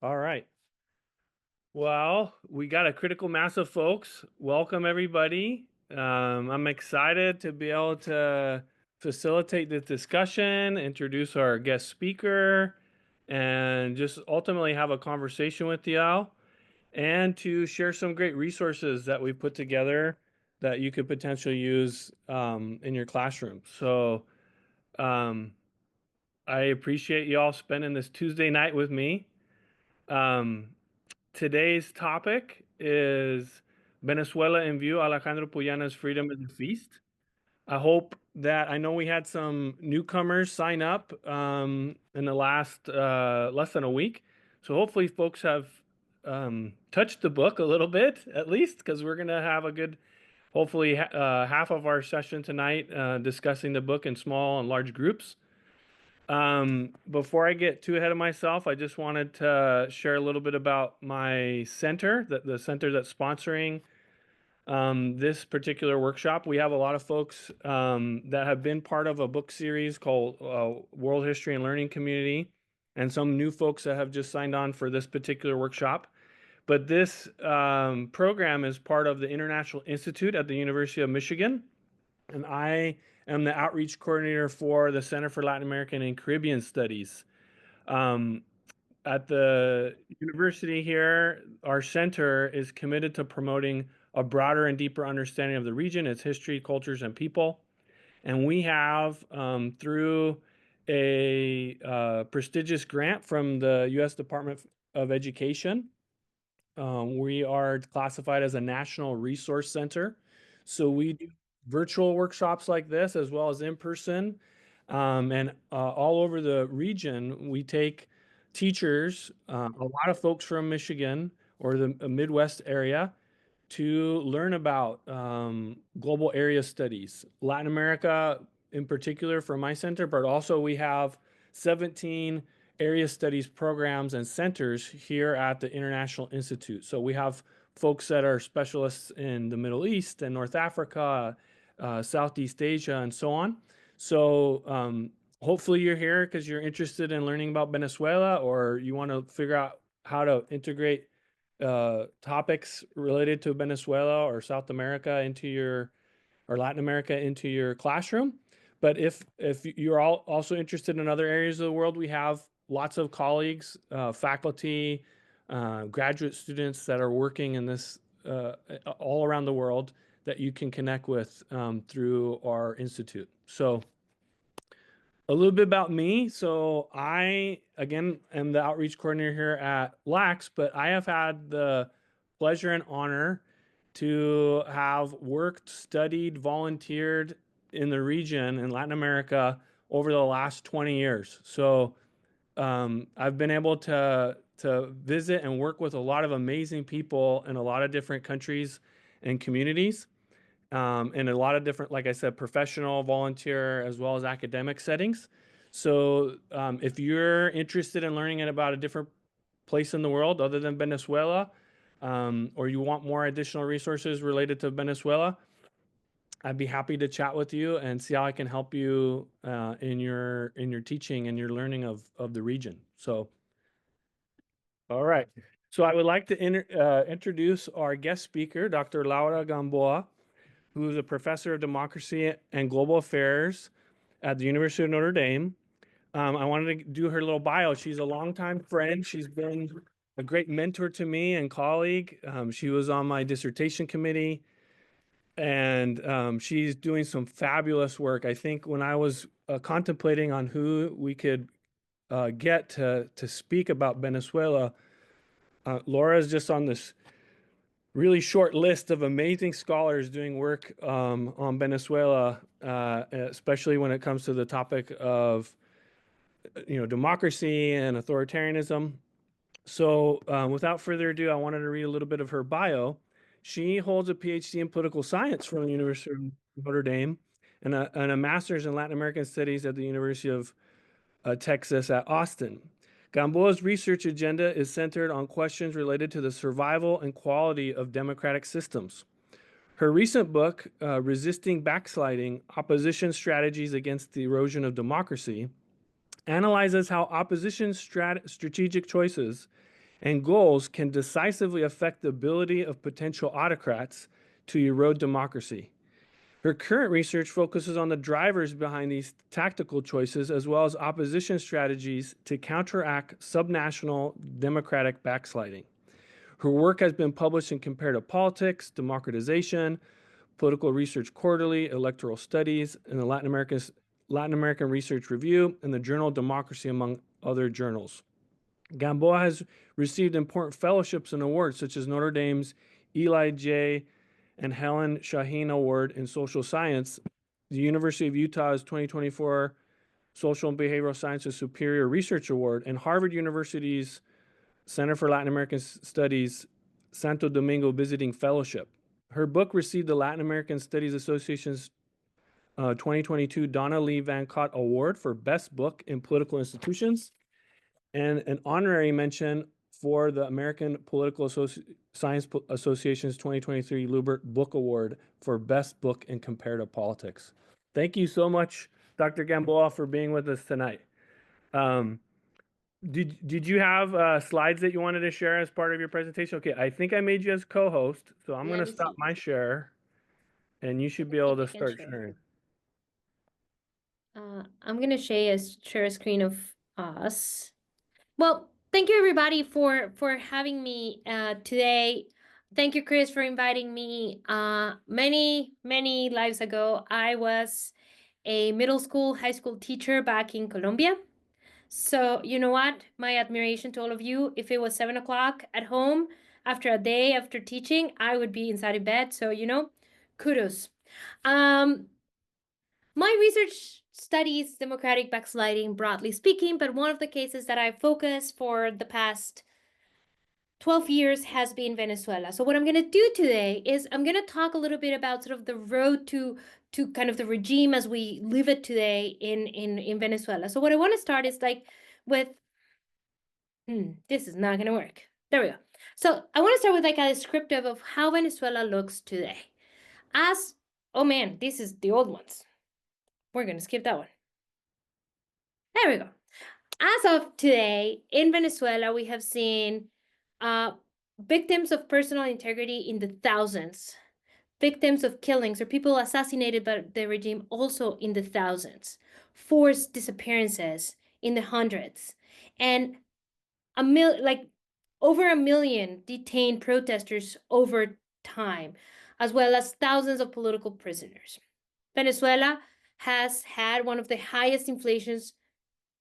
All right. Well, we got a critical mass of folks. Welcome, everybody. I'm excited to be able to facilitate this discussion, introduce our guest speaker, and just ultimately have a conversation with y'all and to share some great resources that we put together that you could potentially use in your classroom. So um, I appreciate you all spending this Tuesday night with me. Um, Today's topic is Venezuela in View, Alejandro Puyana's Freedom is a Feast. I know we had some newcomers sign up in the last less than a week. So hopefully folks have touched the book a little bit, at least, because we're going to have a good, hopefully, half of our session tonight discussing the book in small and large groups. Before I get too ahead of myself, I just wanted to share a little bit about my center, the center that's sponsoring this particular workshop. We have a lot of folks that have been part of a book series called World History and Learning Community, and some new folks that have just signed on for this particular workshop. But this program is part of the International Institute at the University of Michigan, and I am the outreach coordinator for the Center for Latin American and Caribbean Studies. Um, at the university here, our center is committed to promoting a broader and deeper understanding of the region, its history, cultures, and people. And we have, through a prestigious grant from the U.S. Department of Education, we are classified as a national resource center. So we do virtual workshops like this as well as in person. And all over the region, we take teachers, a lot of folks from Michigan or the Midwest area, to learn about global area studies, Latin America in particular for my center, but also we have 17 area studies programs and centers here at the International Institute. So we have folks that are specialists in the Middle East and North Africa, Southeast Asia, and so on. So hopefully you're here because you're interested in learning about Venezuela, or you want to figure out how to integrate topics related to Venezuela or South America into your or Latin America into your classroom. But if you're all also interested in other areas of the world, we have lots of colleagues, faculty, graduate students that are working in this all around the world that you can connect with through our institute. So a little bit about me. So I, again, am the outreach coordinator here at LAX, but I have had the pleasure and honor to have worked, studied, volunteered in the region in Latin America over the last 20 years. So I've been able to visit and work with a lot of amazing people in a lot of different countries and communities in a lot of different, like I said, professional, volunteer, as well as academic settings. So if you're interested in learning about a different place in the world other than Venezuela, or you want more additional resources related to Venezuela, I'd be happy to chat with you and see how I can help you in your teaching and your learning of the region. So, all right. So I would like to introduce our guest speaker, Dr. Laura Gamboa, who is a professor of democracy and global affairs at the University of Notre Dame. I wanted to do her little bio. She's a longtime friend. She's been a great mentor to me and colleague. She was on my dissertation committee, and she's doing some fabulous work. I think when I was contemplating on who we could get to speak about Venezuela, Laura is just on this really short list of amazing scholars doing work on Venezuela, especially when it comes to the topic of democracy and authoritarianism. So, without further ado, I wanted to read a little bit of her bio. She holds a PhD in political science from the University of Notre Dame and a master's in Latin American studies at the University of Texas at Austin. Gamboa's research agenda is centered on questions related to the survival and quality of democratic systems. Her recent book, Resisting Backsliding: Opposition Strategies Against the Erosion of Democracy, analyzes how opposition strategic choices and goals can decisively affect the ability of potential autocrats to erode democracy. Her current research focuses on the drivers behind these tactical choices, as well as opposition strategies to counteract subnational democratic backsliding. Her work has been published in Comparative Politics, Democratization, Political Research Quarterly, Electoral Studies, and the Latin American Research Review, and the Journal Democracy, among other journals. Gamboa has received important fellowships and awards, such as Notre Dame's Eli J. and Helen Shaheen Award in Social Science, the University of Utah's 2024 Social and Behavioral Sciences Superior Research Award, and Harvard University's Center for Latin American Studies Santo Domingo Visiting Fellowship. Her book received the Latin American Studies Association's 2022 Donna Lee Van Cott Award for Best Book in Political Institutions, and an honorary mention for the American Political Science Association's 2023 Lubert Book Award for Best Book in Comparative Politics. Thank you so much, Dr. Gamboa, for being with us tonight. Did you have slides that you wanted to share as part of your presentation? Okay, I think I made you as co-host, so I'm going to stop my share, and you should be able to start sharing. I'm going to share a screen of us. Well, thank you everybody for having me today. Thank you, Chris, for inviting me. Many lives ago, I was a middle school, high school teacher back in Colombia. So you know what? My admiration to all of you. If it was 7 o'clock at home after a day after teaching, I would be inside of bed. So, kudos. My research studies democratic backsliding, broadly speaking, but one of the cases that I focused for the past 12 years has been Venezuela. So what I'm going to do today is I'm going to talk a little bit about sort of the road to kind of the regime as we live it today in Venezuela. So what I want to start is with, this is not going to work. There we go. So I want to start with a descriptive of how Venezuela looks today. Oh man, this is the old ones. We're going to skip that one. There we go. As of today, in Venezuela, we have seen victims of personal integrity in the thousands, victims of killings or people assassinated by the regime also in the thousands, forced disappearances in the hundreds, and over 1 million detained protesters over time, as well as thousands of political prisoners. Venezuela has had one of the highest inflations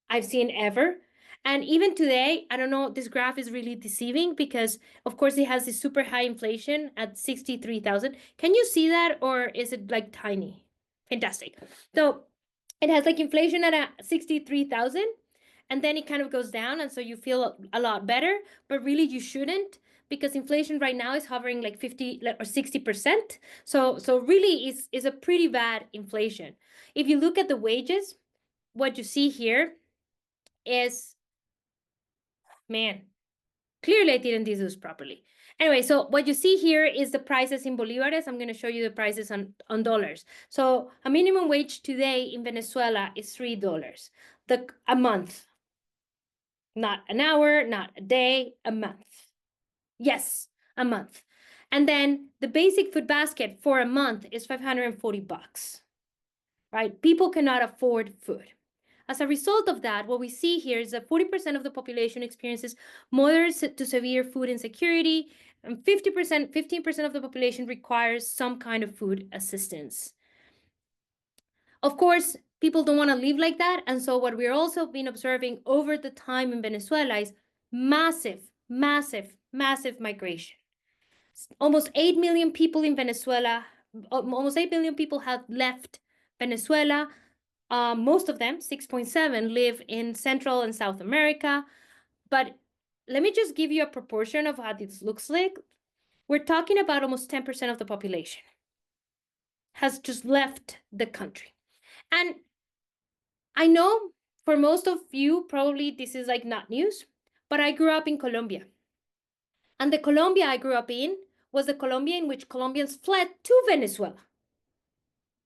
I've seen ever. And even today, I don't know, this graph is really deceiving because, of course, it has this super high inflation at 63,000. Can you see that, or is it tiny? Fantastic. So it has inflation at 63,000, and then it kind of goes down, and so you feel a lot better, but really you shouldn't, because inflation right now is hovering 50 or 60%. So really is a pretty bad inflation. If you look at the wages, what you see here is, man, clearly I didn't do this properly. Anyway, so what you see here is the prices in bolívares. I'm going to show you the prices on dollars. So a minimum wage today in Venezuela is $3 a month. Not an hour, not a day, a month. Yes, a month. And then the basic food basket for a month is $540, right? People cannot afford food. As a result of that, what we see here is that 40% of the population experiences moderate to severe food insecurity, and 15% of the population requires some kind of food assistance. Of course, people don't want to live like that, and so what we're also been observing over the time in Venezuela is massive migration. Almost 8 million people in Venezuela, almost 8 million people have left Venezuela. Most of them, 6.7, live in Central and South America. But let me just give you a proportion of how this looks like. We're talking about almost 10% of the population has just left the country. And I know for most of you, probably this is not news, but I grew up in Colombia. And the Colombia I grew up in was the Colombia in which Colombians fled to Venezuela,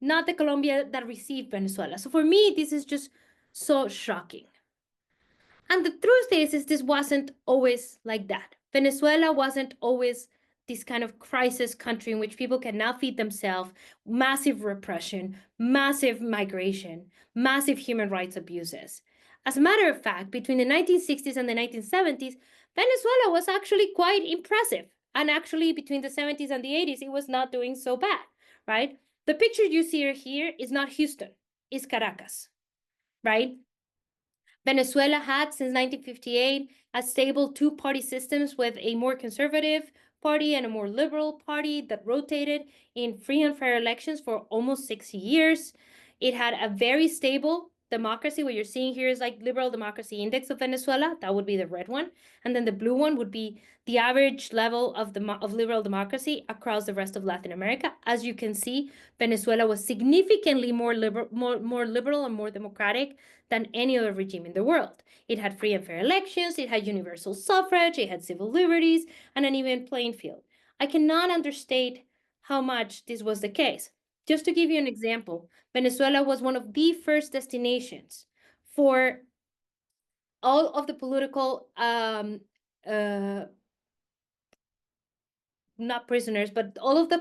not the Colombia that received Venezuela. So for me, this is just so shocking. And the truth is this wasn't always like that. Venezuela wasn't always this kind of crisis country in which people can now feed themselves, massive repression, massive migration, massive human rights abuses. As a matter of fact, between the 1960s and the 1970s, Venezuela was actually quite impressive. And actually, between the 70s and the 80s, it was not doing so bad, right? The picture you see here is not Houston, it's Caracas, right? Venezuela had, since 1958, a stable two-party systems with a more conservative party and a more liberal party that rotated in free and fair elections for almost 60 years. It had a very stable democracy. What you're seeing here is like liberal democracy index of Venezuela. That would be the red one. And then the blue one would be the average level of liberal democracy across the rest of Latin America. As you can see, Venezuela was significantly more liberal and more democratic than any other regime in the world. It had free and fair elections, it had universal suffrage, it had civil liberties, and an even playing field. I cannot understate how much this was the case. Just to give you an example, Venezuela was one of the first destinations for all of the political not prisoners, but all of the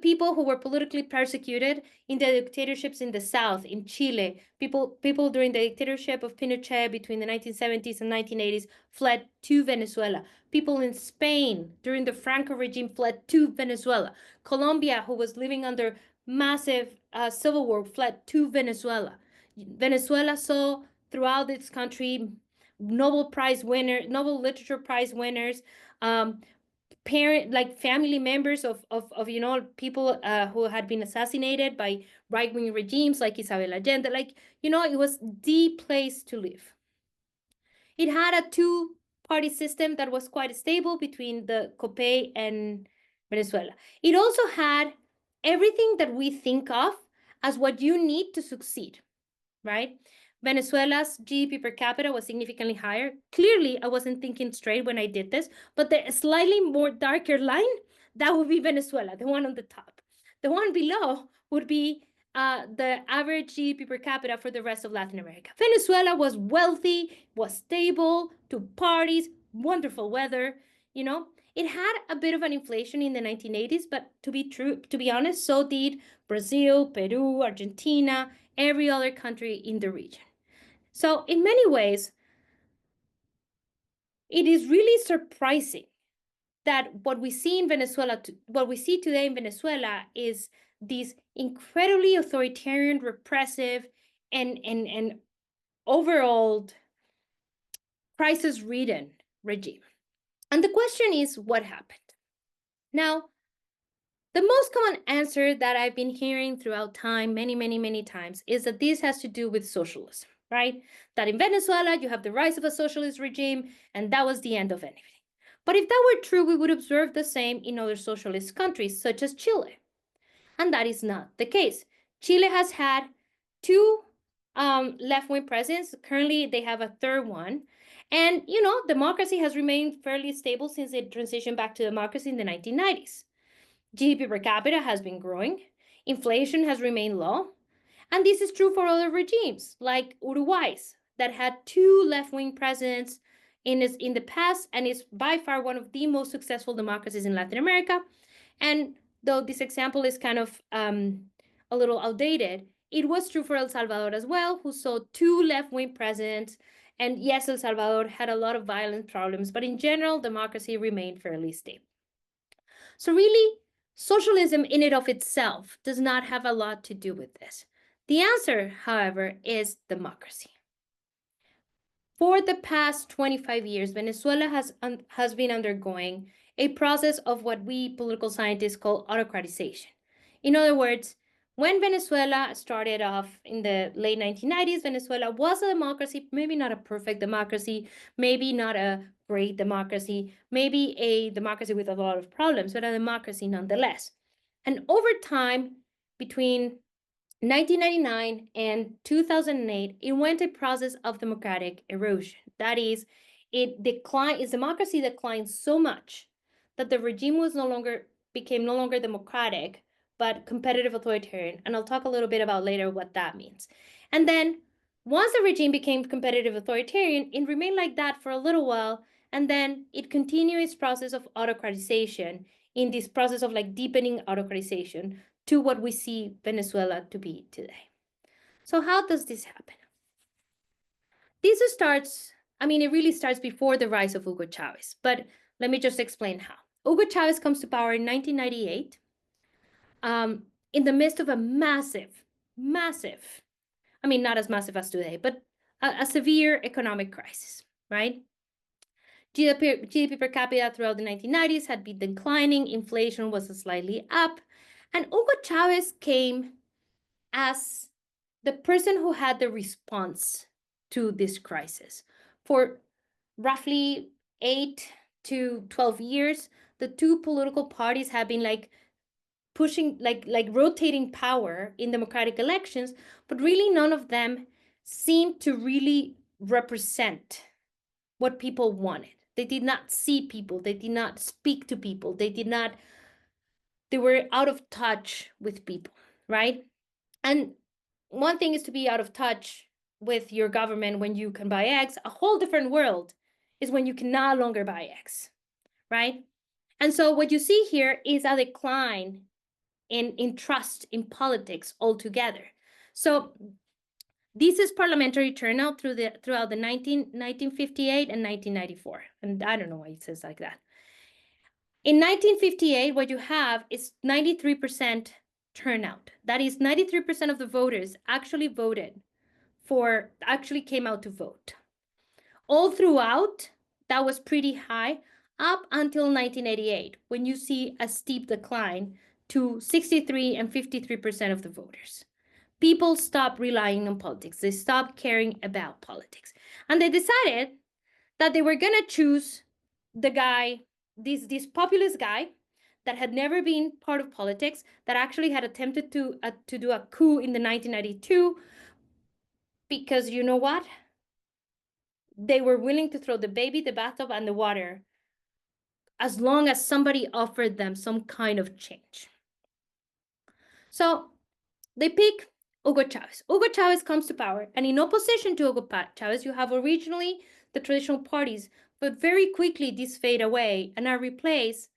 people who were politically persecuted in the dictatorships in the South, in Chile. People during the dictatorship of Pinochet between the 1970s and 1980s fled to Venezuela. People in Spain during the Franco regime fled to Venezuela. Colombia, who was living under massive civil war, fled to Venezuela. Venezuela saw throughout its country Nobel Nobel Literature Prize winners, family members of people who had been assassinated by right-wing regimes like Isabel Allende. It was the place to live. It had a two-party system that was quite stable between the COPEI and Venezuela. It also had everything that we think of as what you need to succeed, right? Venezuela's GDP per capita was significantly higher. Clearly, I wasn't thinking straight when I did this, but the slightly more darker line, that would be Venezuela, the one on the top. The one below would be the average GDP per capita for the rest of Latin America. Venezuela was wealthy, was stable, two parties, wonderful weather, It had a bit of an inflation in the 1980s, but to be honest, so did Brazil, Peru, Argentina, every other country in the region. So in many ways, it is really surprising that what we see today in Venezuela is this incredibly authoritarian, repressive, and overall crisis-ridden regime. And the question is, what happened? Now, the most common answer that I've been hearing throughout time, many times, is that this has to do with socialism, right? That in Venezuela, you have the rise of a socialist regime, and that was the end of anything. But if that were true, we would observe the same in other socialist countries, such as Chile. And that is not the case. Chile has had two left-wing presidents. Currently, they have a third one. And, democracy has remained fairly stable since it transitioned back to democracy in the 1990s. GDP per capita has been growing, inflation has remained low, and this is true for other regimes like Uruguay's that had two left-wing presidents in the past and is by far one of the most successful democracies in Latin America. And though this example is kind of a little outdated, it was true for El Salvador as well, who saw two left-wing presidents. And yes, El Salvador had a lot of violent problems, but in general, democracy remained fairly stable. So really, socialism in and of itself does not have a lot to do with this. The answer, however, is democracy. For the past 25 years, Venezuela has been undergoing a process of what we political scientists call autocratization. In other words, when Venezuela started off in the late 1990s, Venezuela was a democracy, maybe not a perfect democracy, maybe not a great democracy, maybe a democracy with a lot of problems, but a democracy nonetheless. And over time, between 1999 and 2008, it went a process of democratic erosion. That is, its democracy declined so much that the regime became no longer democratic, but competitive authoritarian. And I'll talk a little bit about later what that means. And then Once the regime became competitive authoritarian, it remained like that for a little while, and then it continued its process of autocratization, in this process of like deepening autocratization to what we see Venezuela to be today. So how does this happen? This starts, it really starts before the rise of Hugo Chavez, but let me just explain how. Hugo Chavez comes to power in 1998 in the midst of a massive, not as massive as today, but a severe economic crisis, right? GDP per capita throughout the 1990s had been declining, inflation was slightly up, and Hugo Chavez came as the person who had the response to this crisis. For roughly 8 to 12 years, the two political parties have been like pushing, like rotating power in democratic elections, but really none of them seemed to really represent what people wanted. They did not see people, they did not speak to people, they were out of touch with people, right? And one thing is to be out of touch with your government when you can buy eggs. A whole different world is when you can no longer buy eggs, right? And so what you see here is a decline in trust in politics altogether. So this is parliamentary turnout throughout the 1958 and 1994. And I don't know why it says like that. In 1958, what you have is 93% turnout. That is 93% of the voters actually came out to vote. All throughout, that was pretty high up until 1988, when you see a steep decline to 63 and 53% of the voters. People stopped relying on politics. They stopped caring about politics. And they decided that they were going to choose the guy, this populist guy that had never been part of politics, that actually had attempted to do a coup in the 1992, because you know what? They were willing to throw the baby, the bathtub, and the water as long as somebody offered them some kind of change. So they pick Hugo Chavez. Hugo Chavez comes to power, and in opposition to Hugo Chavez, you have originally the traditional parties, but very quickly these fade away and are replaced.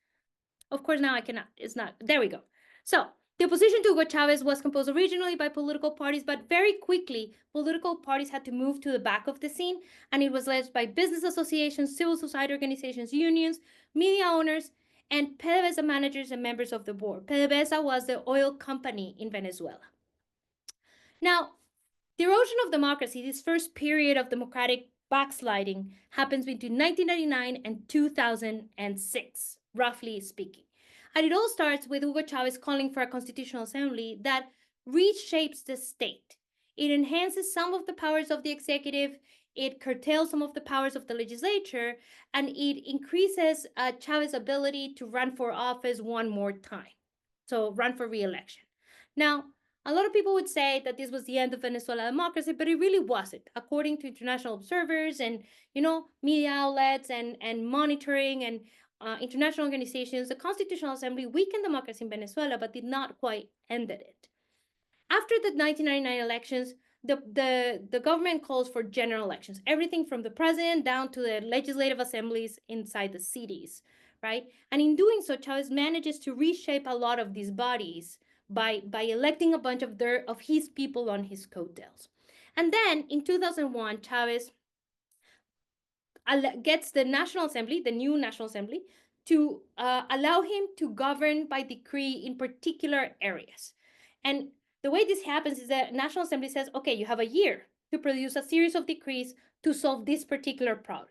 Of course, now I cannot, it's not, there we go. So the opposition to Hugo Chavez was composed originally by political parties, but very quickly, political parties had to move to the back of the scene, and it was led by business associations, civil society organizations, unions, media owners, and PDVSA managers and members of the board. PDVSA was the oil company in Venezuela. Now, the erosion of democracy, this first period of democratic backsliding, happens between 1999 and 2006, roughly speaking. And it all starts with Hugo Chavez calling for a constitutional assembly that reshapes the state. It enhances some of the powers of the executive, it curtails some of the powers of the legislature, and it increases Chavez's ability to run for office one more time. So run for re-election. Now, a lot of people would say that this was the end of Venezuela democracy, but it really wasn't. According to international observers and, media outlets and monitoring and international organizations, the Constitutional Assembly weakened democracy in Venezuela, but did not quite end it. After the 1999 elections, the government calls for general elections, everything from the president down to the legislative assemblies inside the cities, right? And in doing so, Chavez manages to reshape a lot of these bodies by electing a bunch of his people on his coattails. And then in 2001, Chavez gets the National Assembly, the new National Assembly, to allow him to govern by decree in particular areas. And the way this happens is that National Assembly says, okay, you have a year to produce a series of decrees to solve this particular problem.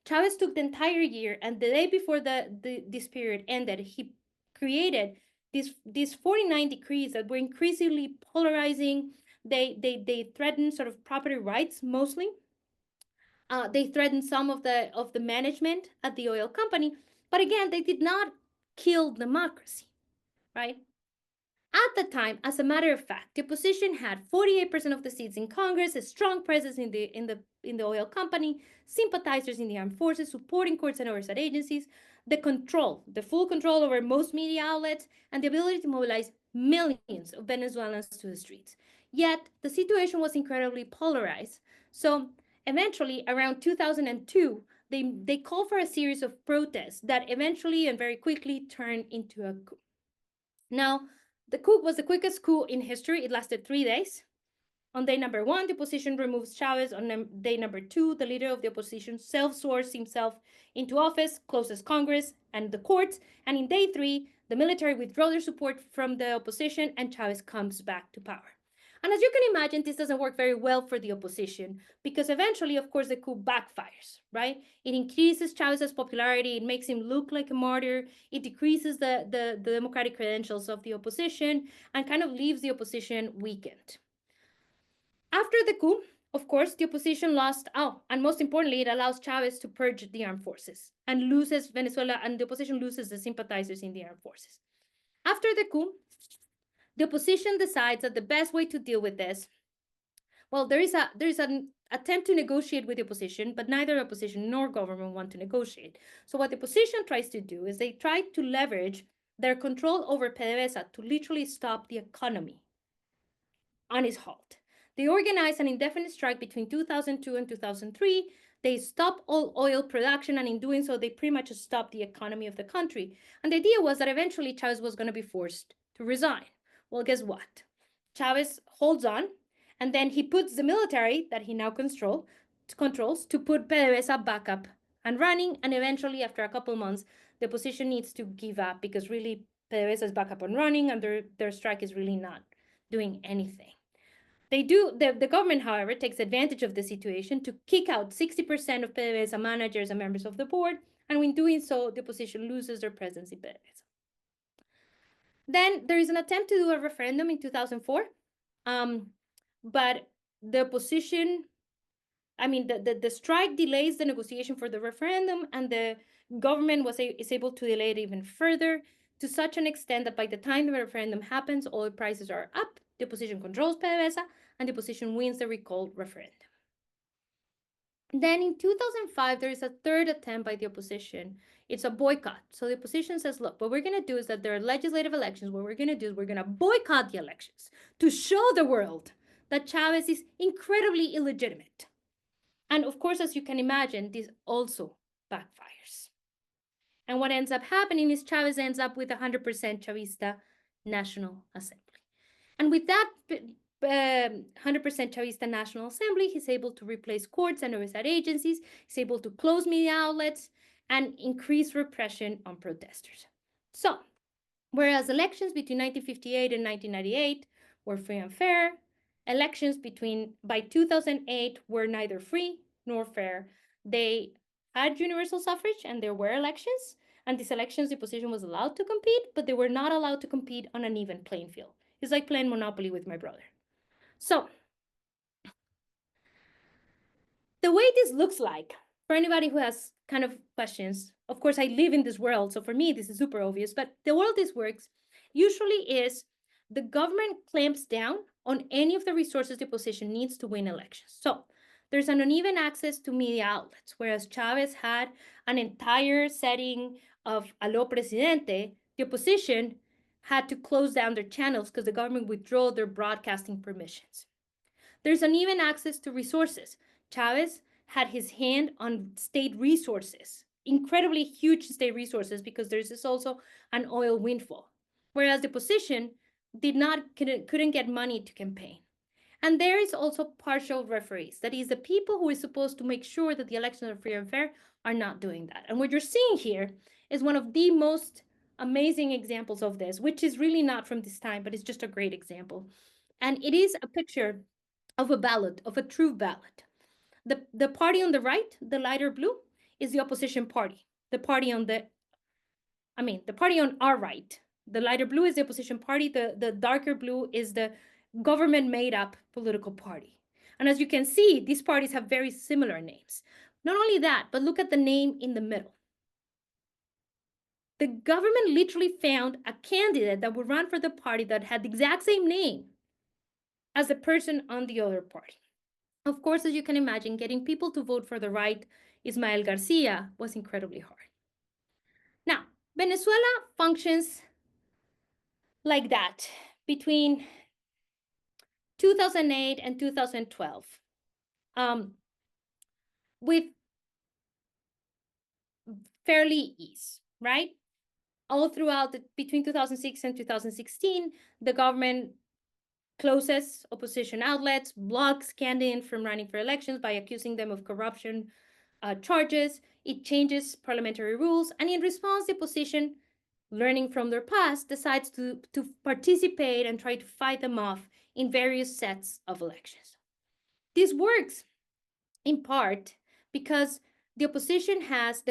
Chavez took the entire year, and the day before this period ended, he created these 49 decrees that were increasingly polarizing. They threatened sort of property rights mostly. They threatened some of the management at the oil company, but again, they did not kill democracy, right? At the time, as a matter of fact, the opposition had 48% of the seats in Congress, a strong presence in the oil company, sympathizers in the armed forces, supporting courts and oversight agencies, the full control over most media outlets, and the ability to mobilize millions of Venezuelans to the streets. Yet, the situation was incredibly polarized, So eventually, around 2002, they called for a series of protests that eventually and very quickly turned into a coup. Now, the coup was the quickest coup in history. It lasted 3 days. On day number one, the opposition removes Chavez. On day number two, the leader of the opposition self-swears himself into office, closes Congress and the courts. And in day three, the military withdraw their support from the opposition and Chavez comes back to power. And as you can imagine, this doesn't work very well for the opposition because eventually, of course, the coup backfires, right? It increases Chavez's popularity. It makes him look like a martyr. It decreases the democratic credentials of the opposition and kind of leaves the opposition weakened. After the coup, of course, the opposition lost. Oh, and most importantly, it allows Chavez to purge the armed forces and loses Venezuela, and the opposition loses the sympathizers in the armed forces. After the coup, the opposition decides that the best way to deal with this, well, there is an attempt to negotiate with the opposition, but neither opposition nor government want to negotiate. So what the opposition tries to do is they try to leverage their control over PDVSA to literally stop the economy on its halt. They organized an indefinite strike between 2002 and 2003. They stopped all oil production, and in doing so, they pretty much stopped the economy of the country. And the idea was that eventually Chavez was going to be forced to resign. Well, guess what? Chavez holds on, and then he puts the military that he now controls to put PDVSA back up and running. And eventually, after a couple months, the opposition needs to give up because really PDVSA is back up and running, and their strike is really not doing anything. The government, however, takes advantage of the situation to kick out 60% of PDVSA managers and members of the board, and in doing so, the opposition loses their presence in PDVSA. Then there is an attempt to do a referendum in 2004, but the opposition, the strike delays the negotiation for the referendum, and the government is able to delay it even further to such an extent that by the time the referendum happens, oil prices are up, the opposition controls PDVSA, and the opposition wins the recall referendum. Then in 2005, there is a third attempt by the opposition. It's a boycott. So the opposition says, look, what we're going to do is that there are legislative elections. What we're going to do is we're going to boycott the elections to show the world that Chavez is incredibly illegitimate. And of course, as you can imagine, this also backfires. And what ends up happening is Chavez ends up with 100% Chavista National Assembly. And with that 100% Chavista National Assembly, he's able to replace courts and oversight agencies, he's able to close media outlets, and increase repression on protesters. So, whereas elections between 1958 and 1998 were free and fair, elections by 2008 were neither free nor fair. They had universal suffrage and there were elections, and these elections the opposition was allowed to compete, but they were not allowed to compete on an even playing field. It's like playing Monopoly with my brother. So, the way this looks like, for anybody who has kind of questions, of course, I live in this world, so for me, this is super obvious, but the world this works usually is the government clamps down on any of the resources the opposition needs to win elections. So, there's an uneven access to media outlets, whereas Chavez had an entire setting of Aló Presidente, the opposition had to close down their channels because the government withdrew their broadcasting permissions. There's uneven access to resources. Chavez had his hand on state resources, incredibly huge state resources, because there's also an oil windfall, whereas the opposition couldn't get money to campaign. And there is also partial referees. That is, the people who are supposed to make sure that the elections are free and fair are not doing that. And what you're seeing here is one of the most amazing examples of this, which is really not from this time, but it's just a great example. And it is a picture of a ballot, of a true ballot. The party on the right, the lighter blue, is the opposition party. The party on our right, the lighter blue is the opposition party. The darker blue is the government made up political party. And as you can see, these parties have very similar names. Not only that, but look at the name in the middle. The government literally found a candidate that would run for the party that had the exact same name as the person on the other party. Of course, as you can imagine, getting people to vote for the right, Ismael Garcia, was incredibly hard. Now, Venezuela functions like that between 2008 and 2012. with fairly ease, right? All throughout between 2006 and 2016, the government closes opposition outlets, blocks candidates from running for elections by accusing them of corruption charges. It changes parliamentary rules, and in response, the opposition, learning from their past, decides to participate and try to fight them off in various sets of elections. This works in part because the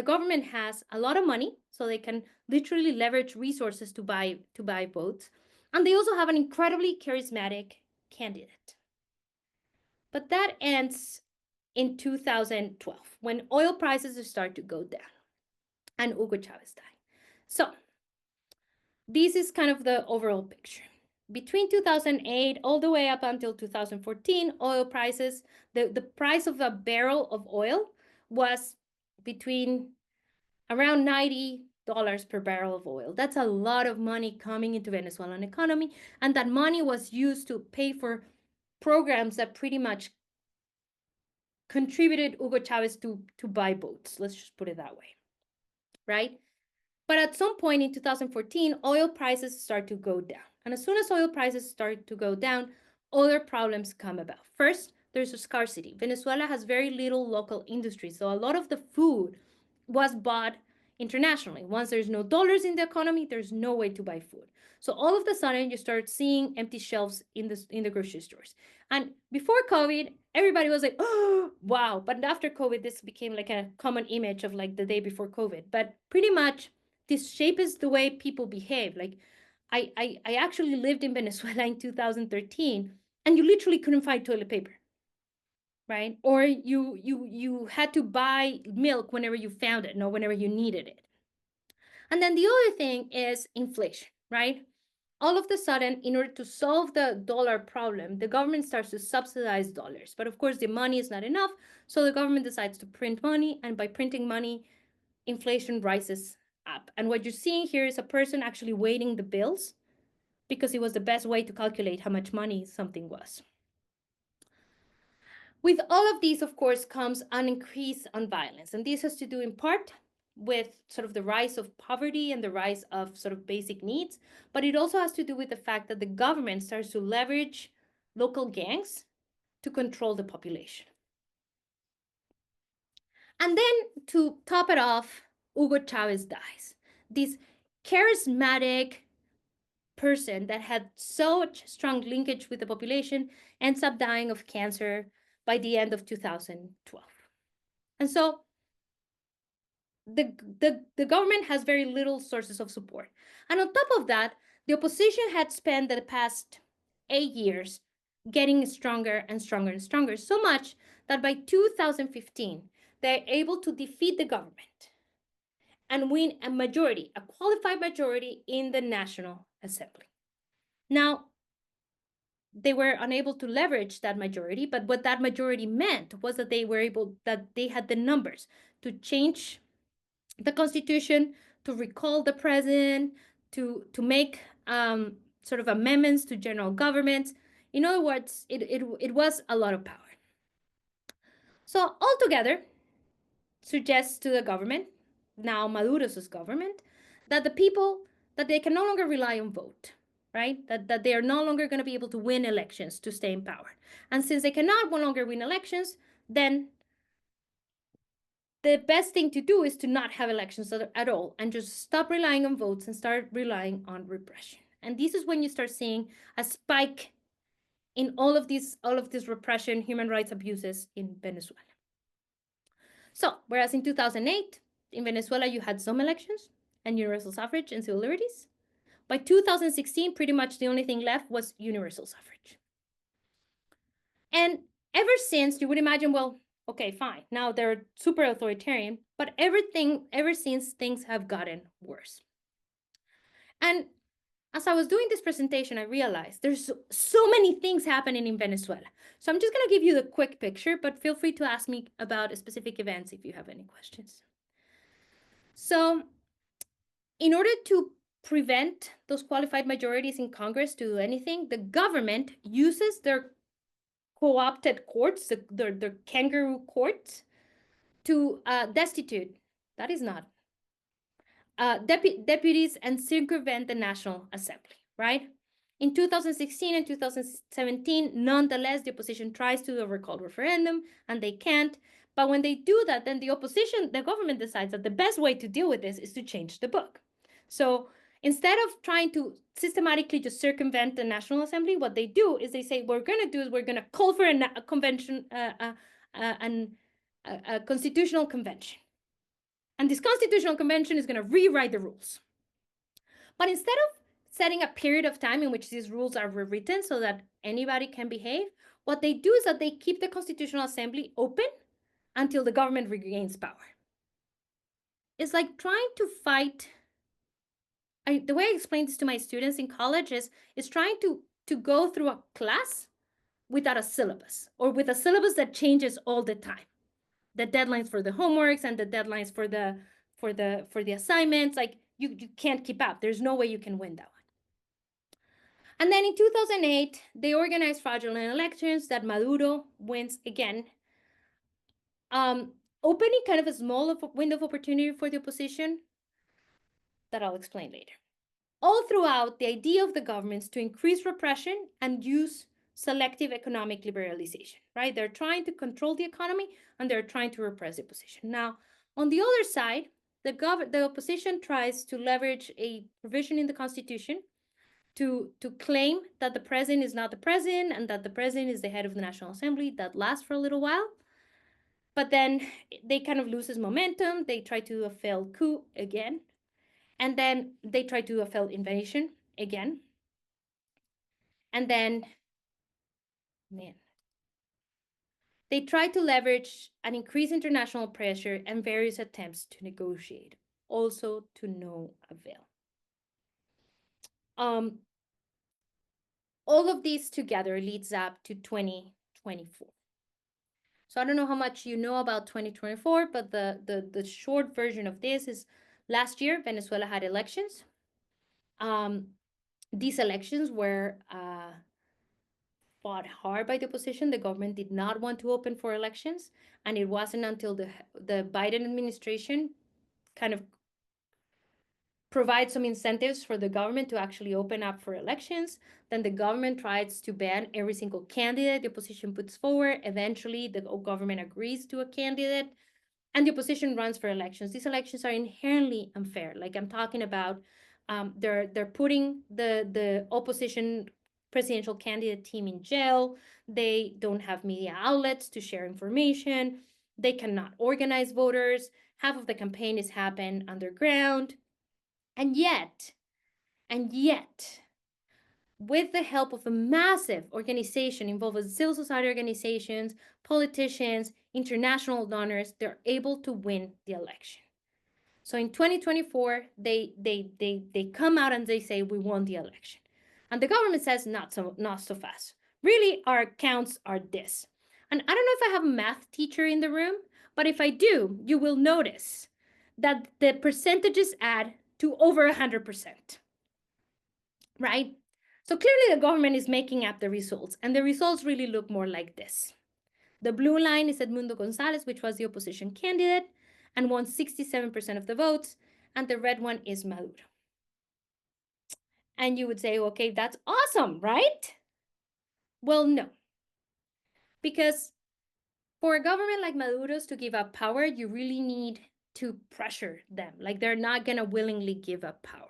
government has a lot of money, so they can literally leverage resources to buy votes, and they also have an incredibly charismatic candidate. But that ends in 2012 when oil prices start to go down and Hugo Chavez died. So this is kind of the overall picture. Between 2008 all the way up until 2014, oil prices, the price of a barrel of oil was between around $90 per barrel of oil. That's a lot of money coming into Venezuelan economy, and that money was used to pay for programs that pretty much contributed Hugo Chavez to buy votes. Let's just put it that way, right? But at some point in 2014, oil prices start to go down. And as soon as oil prices start to go down, other problems come about. First, there's a scarcity. Venezuela has very little local industry, so a lot of the food was bought internationally. Once there's no dollars in the economy, there's no way to buy food. So all of a sudden, you start seeing empty shelves in the grocery stores. And before COVID, everybody was like, "Oh, wow!" But after COVID, this became like a common image of like the day before COVID. But pretty much, this shapes the way people behave. Like, I actually lived in Venezuela in 2013, and you literally couldn't find toilet paper, right? Or you had to buy milk whenever you found it, not whenever you needed it. And then the other thing is inflation, right? All of a sudden, in order to solve the dollar problem, the government starts to subsidize dollars. But of course, the money is not enough, so the government decides to print money, and by printing money, inflation rises up. And what you're seeing here is a person actually weighting the bills because it was the best way to calculate how much money something was. With all of these, of course, comes an increase on violence. And this has to do in part with sort of the rise of poverty and the rise of sort of basic needs. But it also has to do with the fact that the government starts to leverage local gangs to control the population. And then to top it off, Hugo Chavez dies. This charismatic person that had such strong linkage with the population ends up dying of cancer by the end of 2012. And so the government has very little sources of support. And on top of that, the opposition had spent the past 8 years getting stronger and stronger and stronger, so much that by 2015, they're able to defeat the government and win a majority, a qualified majority in the National Assembly. Now, they were unable to leverage that majority, but what that majority meant was that they had the numbers to change the constitution, to recall the president, to make sort of amendments to general governments. In other words, it was a lot of power. So altogether, suggests to the government, now Maduro's government, that the people, that they can no longer rely on vote, right? That they are no longer going to be able to win elections to stay in power. And since they cannot no longer win elections, then the best thing to do is to not have elections at all and just stop relying on votes and start relying on repression. And this is when you start seeing a spike in all of this repression, human rights abuses in Venezuela. So, whereas in 2008, in Venezuela, you had some elections and universal suffrage and civil liberties, by 2016, pretty much the only thing left was universal suffrage. And ever since, you would imagine, well, okay, fine, now they're super authoritarian, but ever since, things have gotten worse. And as I was doing this presentation, I realized there's so many things happening in Venezuela. So I'm just going to give you the quick picture, but feel free to ask me about specific events if you have any questions. So in order to prevent those qualified majorities in Congress to do anything, the government uses their co-opted courts, the kangaroo courts, to destitute, that is not, deputies and circumvent the National Assembly, right? In 2016 and 2017, nonetheless, the opposition tries to do a recall referendum and they can't. But when they do that, then the opposition, the government decides that the best way to deal with this is to change the book. So instead of trying to systematically just circumvent the National Assembly, what they do is they say, what we're going to do is we're going to call for a convention, a constitutional convention. And this constitutional convention is going to rewrite the rules. But instead of setting a period of time in which these rules are rewritten so that anybody can behave, what they do is that they keep the Constitutional Assembly open until the government regains power. It's like trying to fight. The way I explain this to my students in college is trying to go through a class without a syllabus, or with a syllabus that changes all the time. The deadlines for the homeworks and the deadlines for the assignments, like you can't keep up. There's no way you can win that one. And then in 2008, they organized fraudulent elections that Maduro wins again, opening kind of a small window of opportunity for the opposition that I'll explain later. All throughout, the idea of the governments to increase repression and use selective economic liberalization, right? They're trying to control the economy and they're trying to repress the opposition. Now, on the other side, the opposition tries to leverage a provision in the Constitution to claim that the president is not the president and that the president is the head of the National Assembly. That lasts for a little while. But then they kind of loses momentum. They try to do a failed coup again. And then they try to do a failed invasion again. And then, they try to leverage an increased international pressure and various attempts to negotiate, also to no avail. All of these together leads up to 2024. So I don't know how much you know about 2024, but the short version of this is last year, Venezuela had elections. These elections were fought hard by the opposition. The government did not want to open for elections. And it wasn't until the Biden administration kind of provide some incentives for the government to actually open up for elections. Then the government tries to ban every single candidate the opposition puts forward. Eventually, the government agrees to a candidate and the opposition runs for elections. These elections are inherently unfair. Like I'm talking about, they're putting the opposition presidential candidate team in jail. They don't have media outlets to share information. They cannot organize voters. Half of the campaign is happening underground. And yet, with the help of a massive organization involving civil society organizations, politicians, international donors, they're able to win the election. So in 2024, they come out and they say, we won the election. And the government says, not so fast. Really, our counts are this. And I don't know if I have a math teacher in the room, but if I do, you will notice that the percentages add to over 100%, right? So clearly the government is making up the results, and the results really look more like this. The blue line is Edmundo Gonzalez, which was the opposition candidate, and won 67% of the votes, and the red one is Maduro. And you would say, okay, that's awesome, right? Well, no. Because for a government like Maduro's to give up power, you really need to pressure them. Like they're not going to willingly give up power.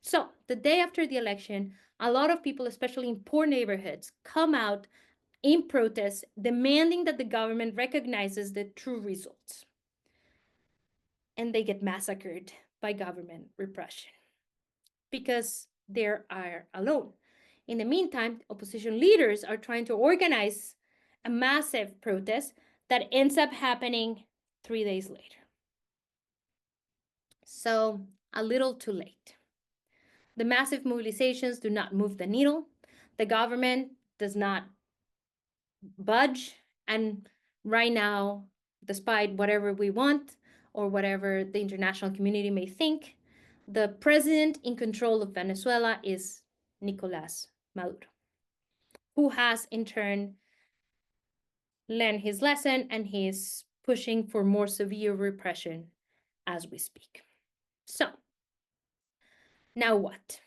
So the day after the election, a lot of people, especially in poor neighborhoods, come out in protest, demanding that the government recognizes the true results. And they get massacred by government repression because they are alone. In the meantime, opposition leaders are trying to organize a massive protest that ends up happening 3 days later. So a little too late. The massive mobilizations do not move the needle. The government does not budge. And right now, despite whatever we want or whatever the international community may think, the president in control of Venezuela is Nicolás Maduro, who has in turn learned his lesson, and he's pushing for more severe repression as we speak. So, now what?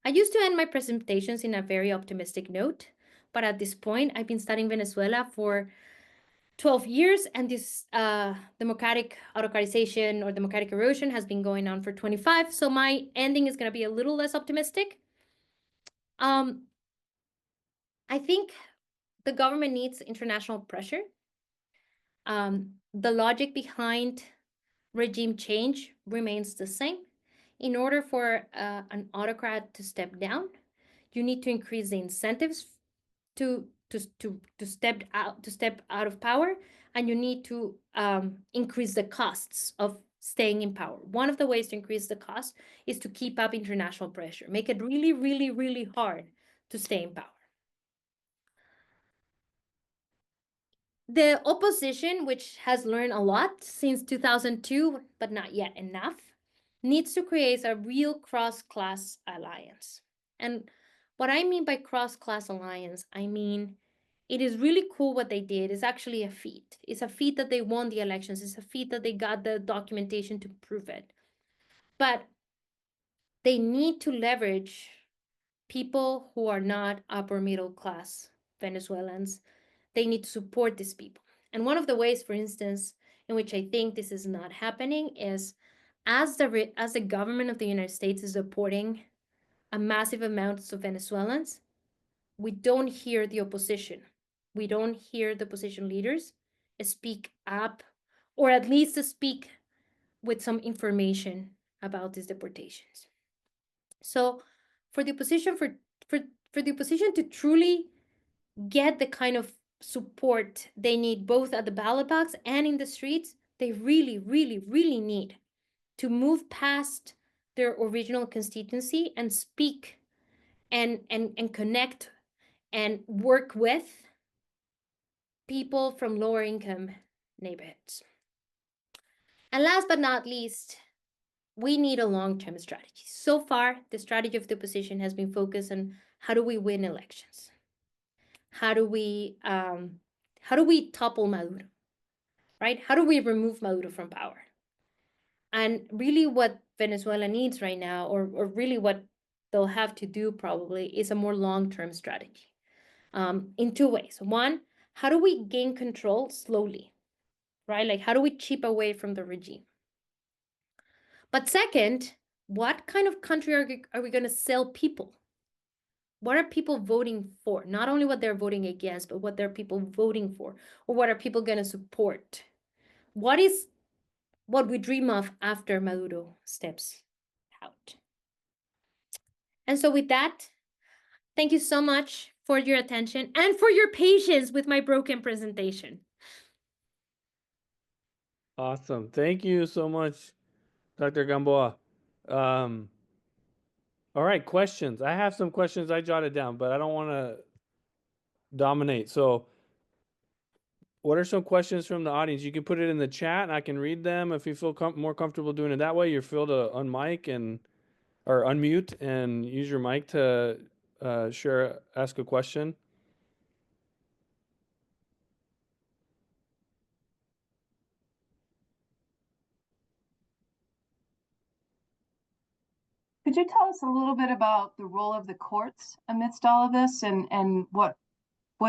I used to end my presentations in a very optimistic note, but at this point, I've been studying Venezuela for 12 years, and this democratic autocratization or democratic erosion has been going on for 25. So my ending is going to be a little less optimistic. I think the government needs international pressure. The logic behind regime change remains the same. In order for an autocrat to step down, you need to increase the incentives to step out of power, and you need to increase the costs of staying in power. One of the ways to increase the cost is to keep up international pressure, make it really, really, really hard to stay in power. The opposition, which has learned a lot since 2002, but not yet enough, needs to create a real cross-class alliance. And what I mean by cross-class alliance, I mean it is really cool what they did. It's actually a feat. It's a feat that they won the elections. It's a feat that they got the documentation to prove it. But they need to leverage people who are not upper middle class Venezuelans. They need to support these people. And one of the ways, for instance, in which I think this is not happening is as the government of the United States is supporting a massive amount of Venezuelans, we don't hear the opposition. We don't hear the opposition leaders speak up, or at least speak with some information about these deportations. So for the opposition for the opposition to truly get the kind of support they need both at the ballot box and in the streets, they really, really, really need to move past their original constituency and speak and connect and work with people from lower income neighborhoods. And last but not least, we need a long-term strategy. So far, the strategy of the opposition has been focused on how do we win elections? How do we topple Maduro? Right? How do we remove Maduro from power? And really what Venezuela needs right now, or really what they'll have to do probably, is a more long-term strategy in two ways. One, how do we gain control slowly, right? Like, how do we chip away from the regime? But second, what kind of country are we going to sell people? What are people voting for? Not only what they're voting against, but what they're people voting for, or what are people going to support? What is what we dream of after Maduro steps out? And so with that, thank you so much for your attention and for your patience with my broken presentation. Awesome. Thank you so much, Dr. Gamboa. All right, questions. I have some questions I jotted down, but I don't want to dominate. So, what are some questions from the audience? You can put it in the chat and I can read them. If you feel more comfortable doing it that way, you're free to unmic or unmute and use your mic to ask a question. Could you tell us a little bit about the role of the courts amidst all of this, and what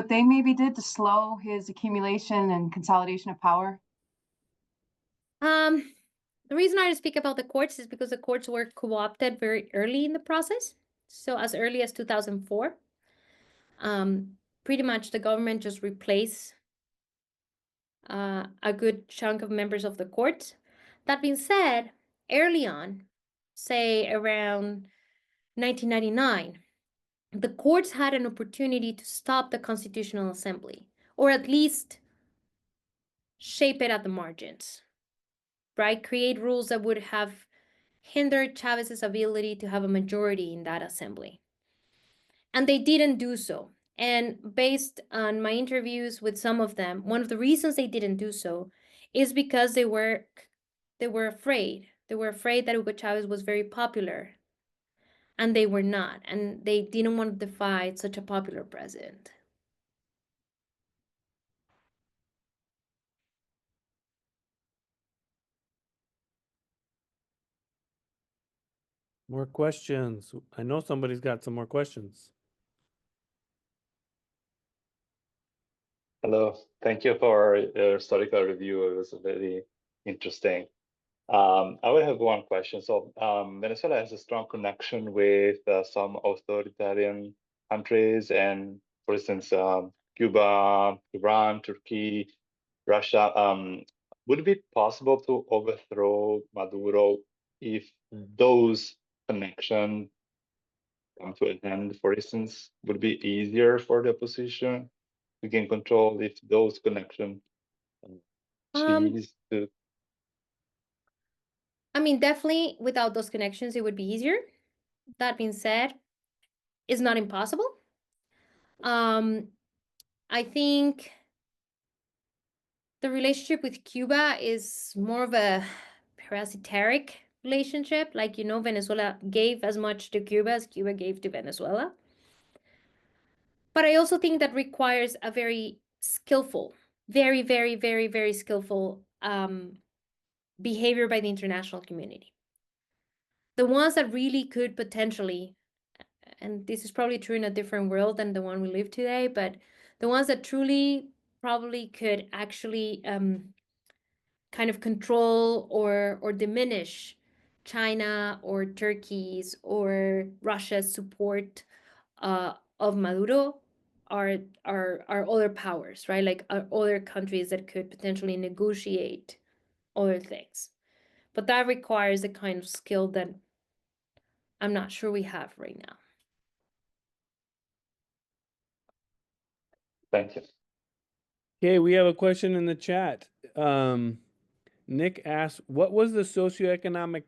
they maybe did to slow his accumulation and consolidation of power? The reason I speak about the courts is because the courts were co-opted very early in the process. So as early as 2004, pretty much the government just replaced a good chunk of members of the courts. That being said, early on, say around 1999, the courts had an opportunity to stop the Constitutional Assembly, or at least shape it at the margins, right? Create rules that would have hindered Chavez's ability to have a majority in that assembly. And they didn't do so. And based on my interviews with some of them, one of the reasons they didn't do so is because they were afraid. They were afraid that Hugo Chavez was very popular, and they were not. And they didn't want to defy such a popular president. More questions. I know somebody's got some more questions. Hello, thank you for your historical review. It was very interesting. I would have one question. So, Venezuela has a strong connection with some authoritarian countries, and for instance, Cuba, Iran, Turkey, Russia. Would it be possible to overthrow Maduro if those connections come to an end? For instance, would it be easier for the opposition to gain control if those connections cease to? I mean, definitely without those connections, it would be easier. That being said, it's not impossible. I think the relationship with Cuba is more of a parasitic relationship. Like, you know, Venezuela gave as much to Cuba as Cuba gave to Venezuela. But I also think that requires a very skillful, very, very, very, very skillful behavior by the international community. The ones that really could potentially, and this is probably true in a different world than the one we live today, but the ones that truly probably could actually kind of control or diminish China or Turkey's or Russia's support of Maduro are other powers, right? Like are other countries that could potentially negotiate other things. But that requires a kind of skill that I'm not sure we have right now. Thank you. Okay, we have a question in the chat. Nick asked, what was the socioeconomic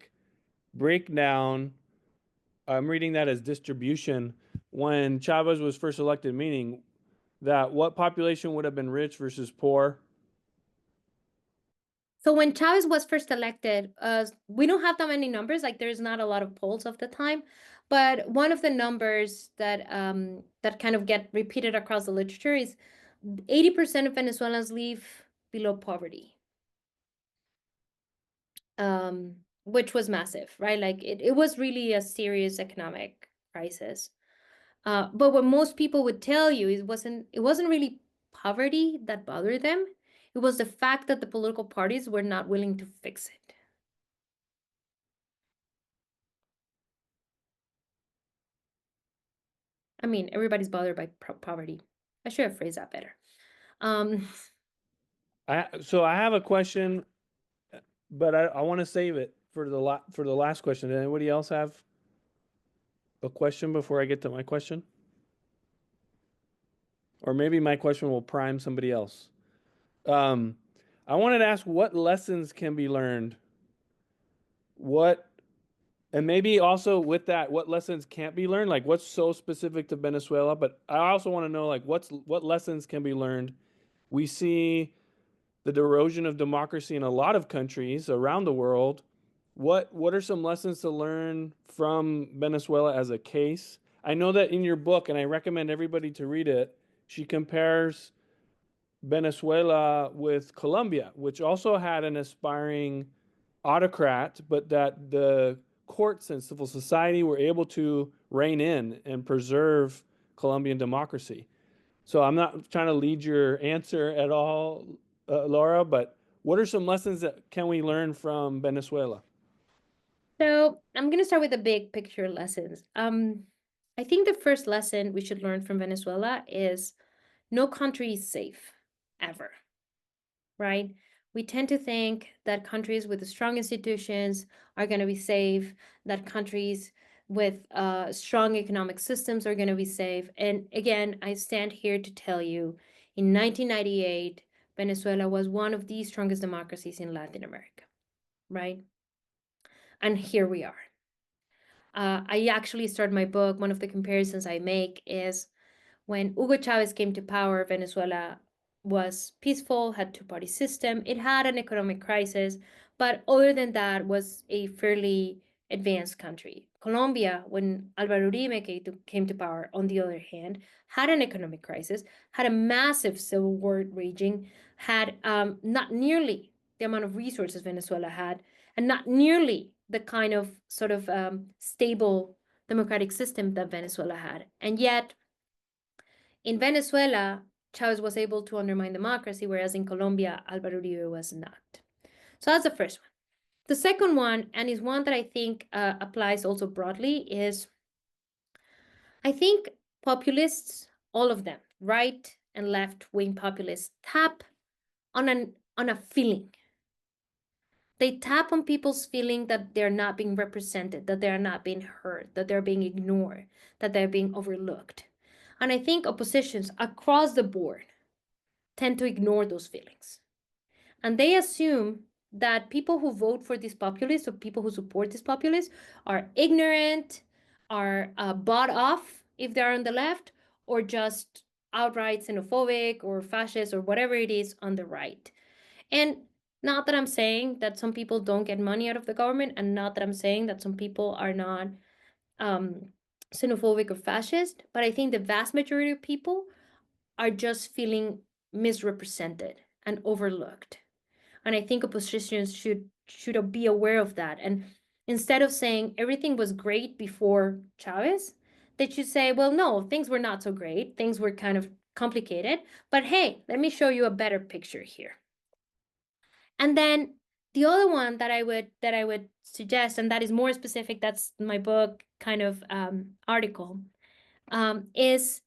breakdown? I'm reading that as distribution when Chavez was first elected, meaning that what population would have been rich versus poor? So when Chavez was first elected, we don't have that many numbers. Like there's not a lot of polls of the time, but one of the numbers that that kind of get repeated across the literature is 80% of Venezuelans live below poverty, which was massive, right? Like it was really a serious economic crisis. But what most people would tell you is it wasn't really poverty that bothered them. It was the fact that the political parties were not willing to fix it. I mean, everybody's bothered by poverty. I should have phrased that better. So I have a question, but I want to save it for the last question. Did anybody else have a question before I get to my question? Or maybe my question will prime somebody else. I wanted to ask what lessons can be learned. And maybe also with that, what lessons can't be learned? Like what's so specific to Venezuela? But I also want to know like what lessons can be learned. We see the erosion of democracy in a lot of countries around the world. What are some lessons to learn from Venezuela as a case? I know that in your book, and I recommend everybody to read it, she compares Venezuela with Colombia, which also had an aspiring autocrat, but that the courts and civil society were able to rein in and preserve Colombian democracy. So I'm not trying to lead your answer at all, Laura, but what are some lessons that can we learn from Venezuela? So I'm going to start with the big picture lessons. I think the first lesson we should learn from Venezuela is no country is safe, ever, right? We tend to think that countries with strong institutions are going to be safe, that countries with strong economic systems are going to be safe. And again, I stand here to tell you, in 1998, Venezuela was one of the strongest democracies in Latin America, right? And here we are. I actually start my book, one of the comparisons I make is when Hugo Chavez came to power, Venezuela was peaceful, had two-party system. It had an economic crisis, but other than that, was a fairly advanced country. Colombia, when Álvaro Uribe came to power, on the other hand, had an economic crisis, had a massive civil war raging, had not nearly the amount of resources Venezuela had, and not nearly the kind of sort of stable democratic system that Venezuela had. And yet, in Venezuela, Chavez was able to undermine democracy, whereas in Colombia, Álvaro Uribe was not. So that's the first one. The second one, and is one that I think applies also broadly, is I think populists, all of them, right and left-wing populists, tap on a feeling. They tap on people's feeling that they're not being represented, that they're not being heard, that they're being ignored, that they're being overlooked. And I think oppositions across the board tend to ignore those feelings. And they assume that people who vote for these populists or people who support these populists are ignorant, are bought off if they're on the left, or just outright xenophobic or fascist or whatever it is on the right. And not that I'm saying that some people don't get money out of the government, and not that I'm saying that some people are not xenophobic or fascist, but I think the vast majority of people are just feeling misrepresented and overlooked. And I think oppositions should be aware of that. And instead of saying everything was great before Chavez, they should say, well, no, things were not so great. Things were kind of complicated. But hey, let me show you a better picture here. And then the other one that I would suggest, and that is more specific, that's my book kind of article, is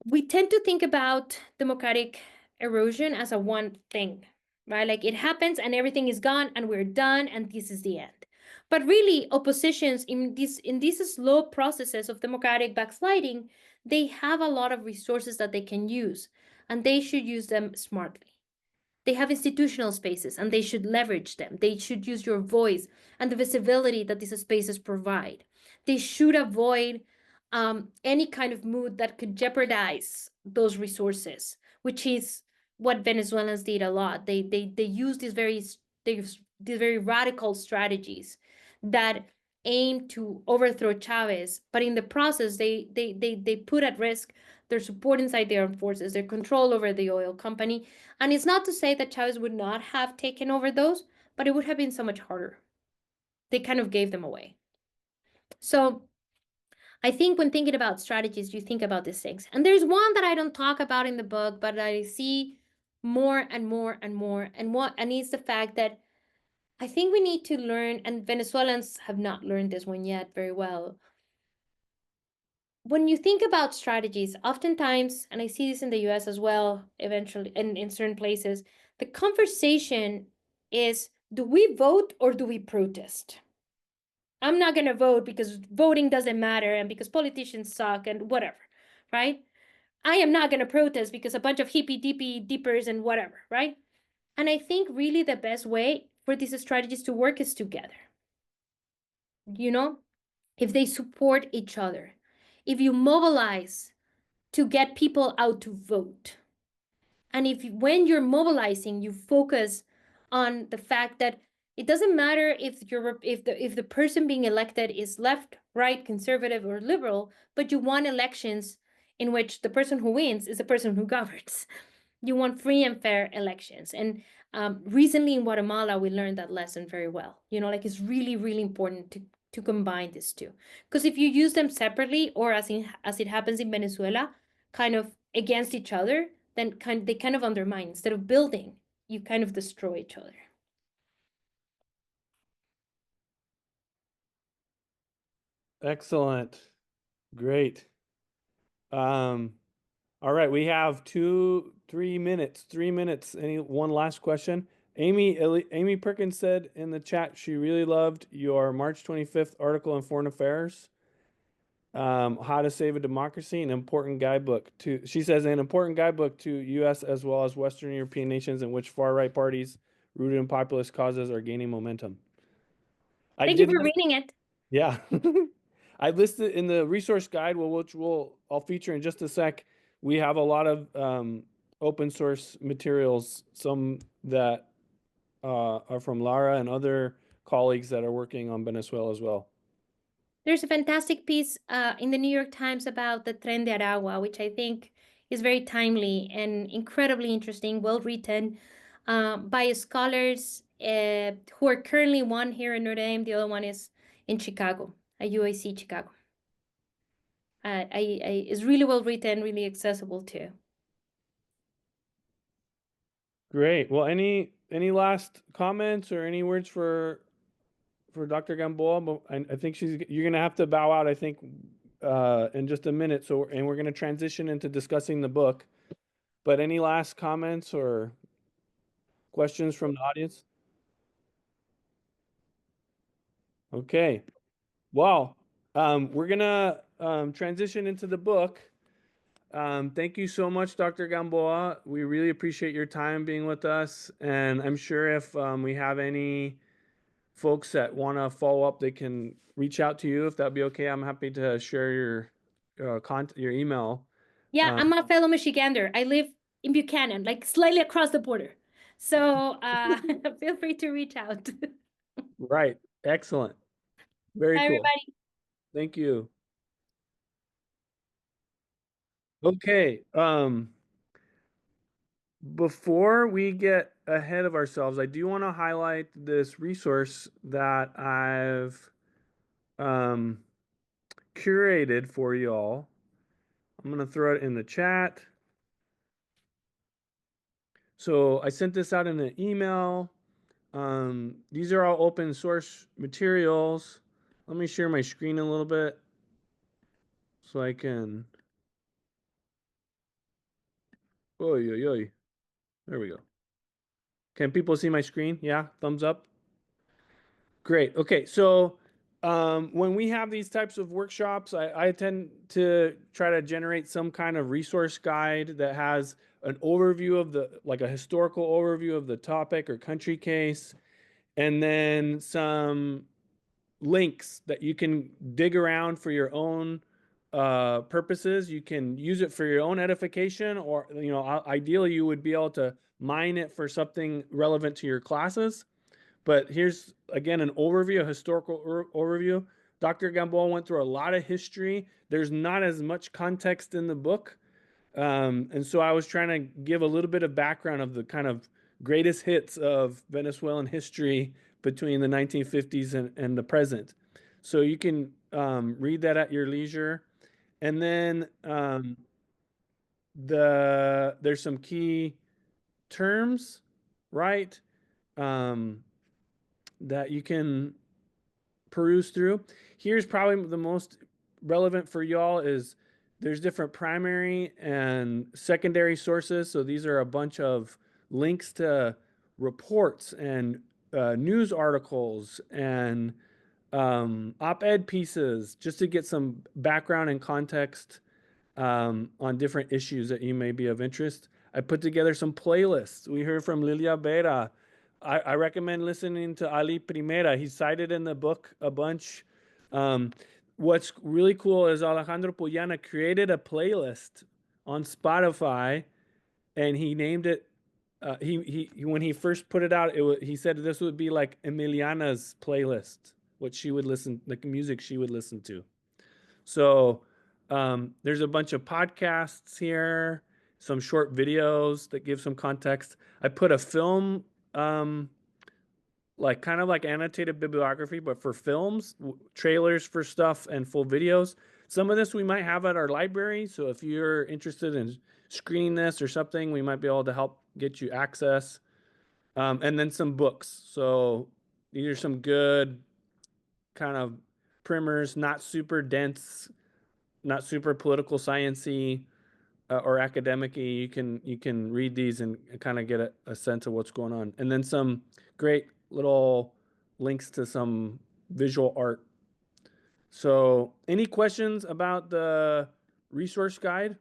we tend to think about democratic erosion as a one thing, right? Like it happens and everything is gone and we're done and this is the end. But really, oppositions in these slow processes of democratic backsliding, they have a lot of resources that they can use, and they should use them smartly. They have institutional spaces and they should leverage them. They should use your voice and the visibility that these spaces provide. They should avoid any kind of mood that could jeopardize those resources, which is what Venezuelans did a lot. They use these very radical strategies that aim to overthrow Chavez, but in the process, they put at risk their support inside the armed forces, their control over the oil company. And it's not to say that Chavez would not have taken over those, but it would have been so much harder. They kind of gave them away. So I think when thinking about strategies, you think about these things. And there's one that I don't talk about in the book, but I see more and more and more. And it's the fact that I think we need to learn, and Venezuelans have not learned this one yet very well. When you think about strategies, oftentimes, and I see this in the US as well, eventually, and in certain places, the conversation is, do we vote or do we protest? I'm not going to vote because voting doesn't matter and because politicians suck and whatever, right? I am not going to protest because a bunch of hippy dippers and whatever, right? And I think really the best way for these strategies to work is together. You know, if they support each other, if you mobilize to get people out to vote, and if when you're mobilizing, you focus on the fact that it doesn't matter if the person being elected is left, right, conservative, or liberal, but you want elections in which the person who wins is the person who governs. You want free and fair elections. And recently in Guatemala, we learned that lesson very well. You know, like it's really, really important to combine these two. Because if you use them separately, or as it happens in Venezuela, kind of against each other, then they kind of undermine. Instead of building, you kind of destroy each other. Excellent. Great. All right, we have 3 minutes. 3 minutes. One last question? Amy Perkins said in the chat she really loved your March 25th article in Foreign Affairs. How to Save a Democracy, an important guidebook to, she says, an important guidebook to U.S. as well as Western European nations in which far-right parties rooted in populist causes are gaining momentum. Thank you for reading it. Yeah. I listed in the resource guide, which I'll feature in just a sec. We have a lot of open source materials, some that are from Lara and other colleagues that are working on Venezuela as well. There's a fantastic piece in the New York Times about the Tren de Aragua, which I think is very timely and incredibly interesting, well written by scholars who are currently one here in Notre Dame. The other one is in Chicago, at UAC Chicago. It's really well written, really accessible too. Great. Well, any last comments or any words for Dr. Gamboa? But I think you're gonna have to bow out, I think, in just a minute. So, and we're gonna transition into discussing the book. But any last comments or questions from the audience? Okay. Well, we're gonna transition into the book. Thank you so much, Dr. Gamboa. We really appreciate your time being with us. And I'm sure if we have any folks that want to follow up, they can reach out to you if that'd be okay. I'm happy to share your your email. Yeah, I'm a fellow Michigander. I live in Buchanan, like slightly across the border. So feel free to reach out. Right. Excellent. Very Bye, cool. everybody. Thank you. Okay. Before we get ahead of ourselves, I do want to highlight this resource that I've curated for y'all. I'm going to throw it in the chat. So I sent this out in an email. These are all open source materials. Let me share my screen a little bit so I can. Oy, oy, oy. There we go. Can people see my screen? Yeah, thumbs up. Great. Okay, so when we have these types of workshops, I tend to try to generate some kind of resource guide that has an overview of like a historical overview of the topic or country case, and then some links that you can dig around for your own purposes. You can use it for your own edification, or ideally you would be able to mine it for something relevant to your classes. But here's again an overview, a historical overview. Dr. Gamboa went through a lot of history. There's not as much context in the book. And so I was trying to give a little bit of background of the kind of greatest hits of Venezuelan history between the 1950s and the present. So you can read that at your leisure. And then there's some key terms, right? That you can peruse through. Here's probably the most relevant for y'all is there's different primary and secondary sources. So these are a bunch of links to reports and news articles and op-ed pieces just to get some background and context on different issues that you may be of interest. I put together some playlists. We heard from Lilia Vera. I recommend listening to Ali Primera. He's cited in the book a bunch. What's really cool is Alejandro Puyana created a playlist on Spotify, and he named it. He when he first put it out, he said this would be like Emiliana's playlist, what she would listen, like music she would listen to. So there's a bunch of podcasts here, some short videos that give some context. I put a film, like kind of like annotated bibliography, but for films, trailers for stuff, and full videos. Some of this we might have at our library. So if you're interested in screening this or something, we might be able to help get you access. And then some books. So these are some good kind of primers, not super dense, not super political sciencey or academic-y. You can read these and kind of get a sense of what's going on. And then some great little links to some visual art. So any questions about the resource guide?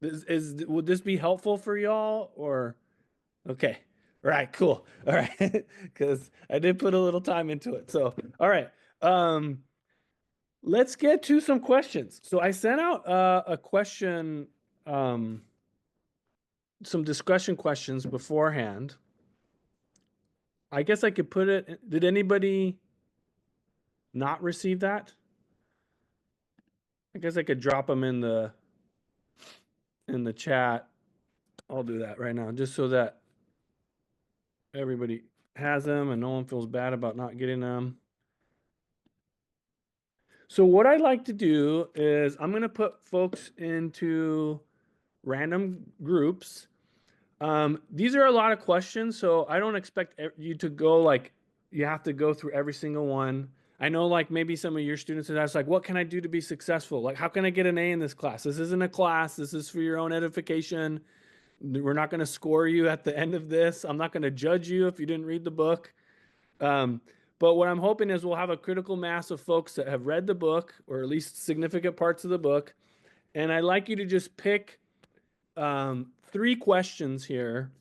Would this be helpful for y'all or? Okay. All right, cool. All right. Because I did put a little time into it. So, all right. Let's get to some questions. So I sent out a question, some discussion questions beforehand. I guess I could put it. Did anybody not receive that? I guess I could drop them in the chat. I'll do that right now, just so that everybody has them and no one feels bad about not getting them. So what I'd like to do is I'm going to put folks into random groups. These are a lot of questions, so I don't expect you to go like you have to go through every single one. I know like maybe some of your students would ask like, what can I do to be successful? Like, how can I get an A in this class? This isn't a class. This is for your own edification. We're not going to score you at the end of this. I'm not going to judge you if you didn't read the book. But what I'm hoping is we'll have a critical mass of folks that have read the book, or at least significant parts of the book. And I'd like you to just pick 3 questions here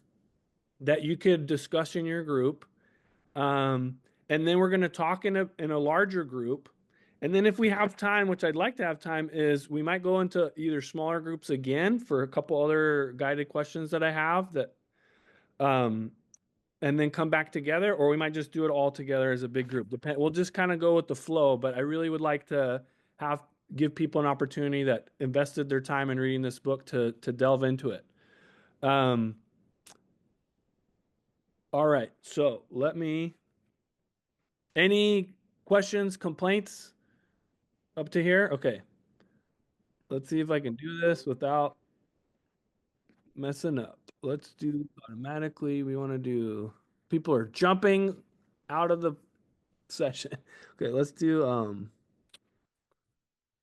that you could discuss in your group. And then we're going to talk in a larger group. And then if we have time, which I'd like to have time, is we might go into either smaller groups again for a couple other guided questions that I have that, and then come back together, or we might just do it all together as a big group. We'll just kind of go with the flow, but I really would like to give people an opportunity that invested their time in reading this book to delve into it. All right, so any questions, complaints up to here? Okay. Let's see if I can do this without messing up. Let's do automatically. We want to do, people are jumping out of the session. Okay, let's do,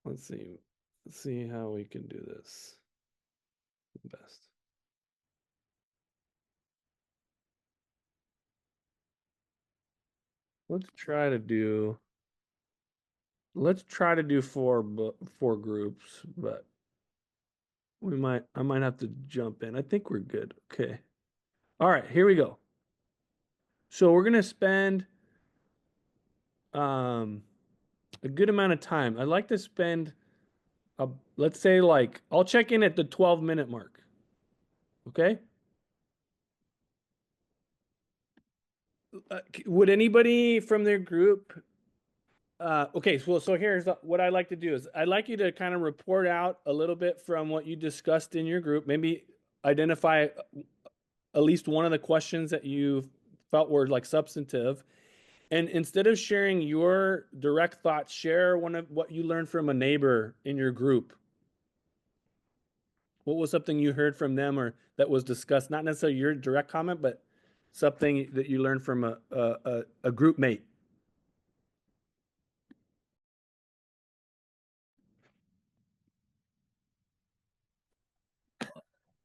let's see how we can do this best. Let's try to do 4 groups, but I might have to jump in. I think we're good. Okay. All right, here we go. So we're going to spend a good amount of time. I'd like to spend let's say like I'll check in at the 12-minute mark. Okay? Would anybody from their group okay, so here's what I'd like to do is I'd like you to kind of report out a little bit from what you discussed in your group. Maybe identify at least one of the questions that you felt were like substantive. And instead of sharing your direct thoughts, share one of what you learned from a neighbor in your group. What was something you heard from them or that was discussed? Not necessarily your direct comment, but something that you learned from a group mate.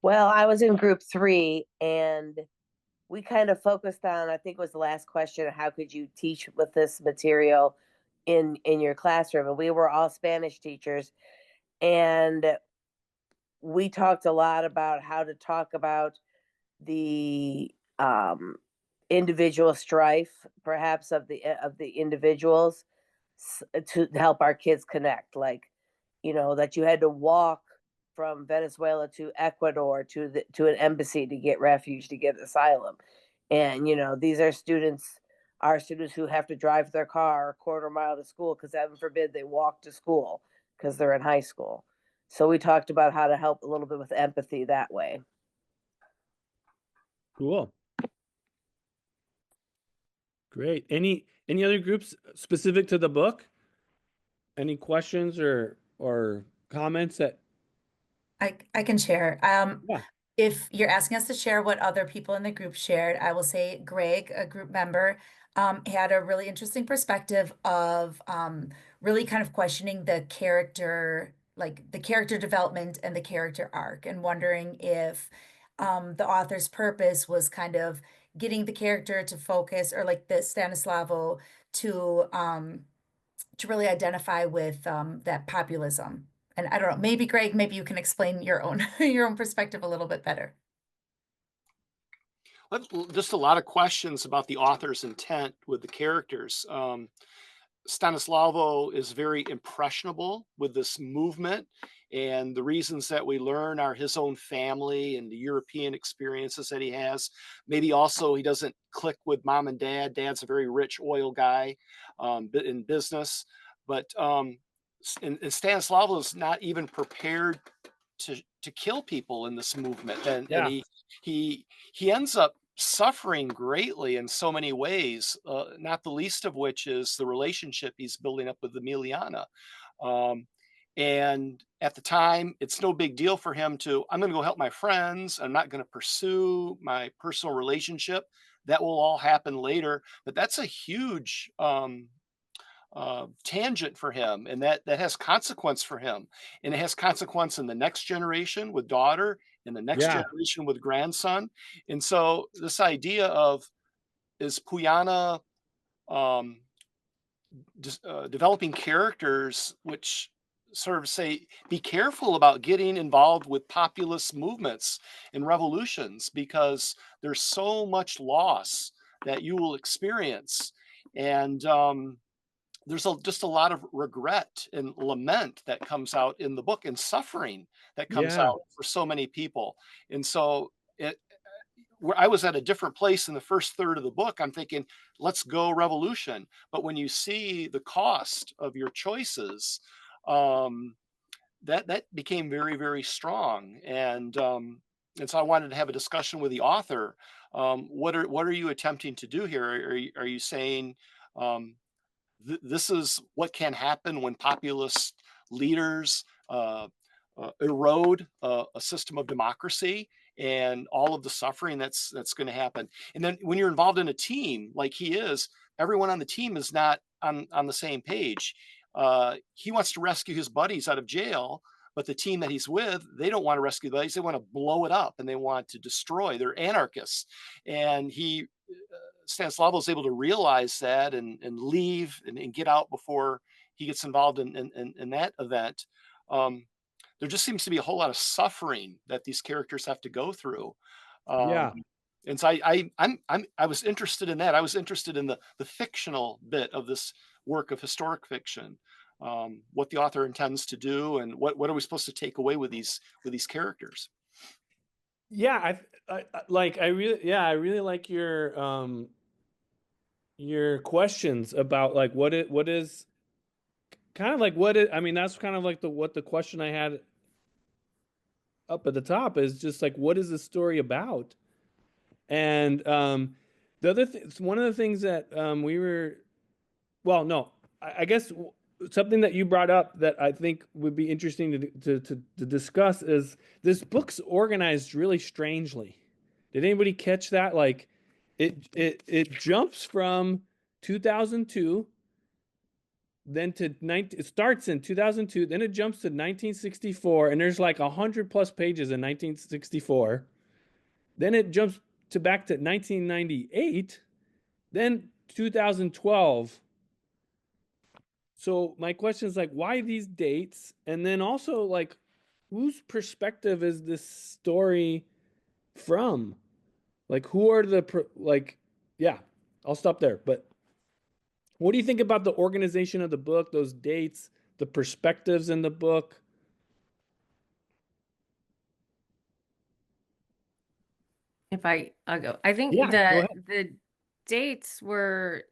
Well, I was in group 3 and we kind of focused on, I think it was the last question, how could you teach with this material in your classroom? And we were all Spanish teachers, and we talked a lot about how to talk about the individual strife, perhaps of the individuals, to help our kids connect. Like, that you had to walk from Venezuela to Ecuador to an embassy to get refuge, to get asylum. And these are our students who have to drive their car a quarter mile to school because heaven forbid they walk to school because they're in high school. So we talked about how to help a little bit with empathy that way. Cool. Great. Any other groups specific to the book? Any questions or comments that I can share. Yeah. If you're asking us to share what other people in the group shared, I will say Greg, a group member, had a really interesting perspective of really kind of questioning the character, like the character development and the character arc, and wondering if the author's purpose was kind of getting the character to focus, or like the Stanislavo to really identify with that populism. And I don't know, maybe Greg, maybe you can explain your own your own perspective a little bit better. Just a lot of questions about the author's intent with the characters. Stanislavo is very impressionable with this movement, and the reasons that we learn are his own family and the European experiences that he has. Maybe also he doesn't click with mom and dad. Dad's a very rich oil guy in business, but and Stanislavo is not even prepared to to kill people in this movement, and Yeah. he ends up suffering greatly in so many ways, not the least of which is the relationship he's building up with Emiliana. Um, and at the time, it's no big deal for him to, I'm going to go help my friends. I'm not going to pursue my personal relationship. That will all happen later. But that's a huge tangent for him, and that has consequence for him, and it has consequence in the next generation with daughter, in the next Yeah. generation with grandson. And so this idea of, is Puyana um, developing characters which sort of say, be careful about getting involved with populist movements and revolutions, because there's so much loss that you will experience. And there's just a lot of regret and lament that comes out in the book, and suffering that comes Yeah. out for so many people. And so it, where I was at a different place in the first third of the book, I'm thinking, let's go revolution. But when you see the cost of your choices, um, that became very, very strong. And so I wanted to have a discussion with the author. What are you attempting to do here? Are you saying this is what can happen when populist leaders erode a system of democracy, and all of the suffering that's going to happen? And then when you're involved in a team like he is, everyone on the team is not on the same page. He wants to rescue his buddies out of jail, but the team that he's with, they don't want to rescue the buddies. They want to blow it up, and they want to destroy. They're anarchists. And Stanislavo is able to realize that, and leave, and get out before he gets involved in that event. There just seems to be a whole lot of suffering that these characters have to go through. Yeah. And so I was interested in that. I was interested in the fictional bit of this work of historic fiction, what the author intends to do, and what are we supposed to take away with these characters. Yeah, I really like your questions about like what is kind of like I mean, that's kind of like the question I had up at the top is just like, what is the story about? And the other one of the things that we were, well, no, I guess something that you brought up that I think would be interesting to discuss is this book's organized really strangely. Did anybody catch that? Like, it jumps from 2002, then it starts in 2002, then it jumps to 1964, and there's like 100 plus pages in 1964. Then it jumps to back to 1998, then 2012. So my question is like, why these dates? And then also like, whose perspective is this story from? Like, who are yeah, I'll stop there. But what do you think about the organization of the book, those dates, the perspectives in the book? I'll go. I think Yeah, go ahead. the dates weren't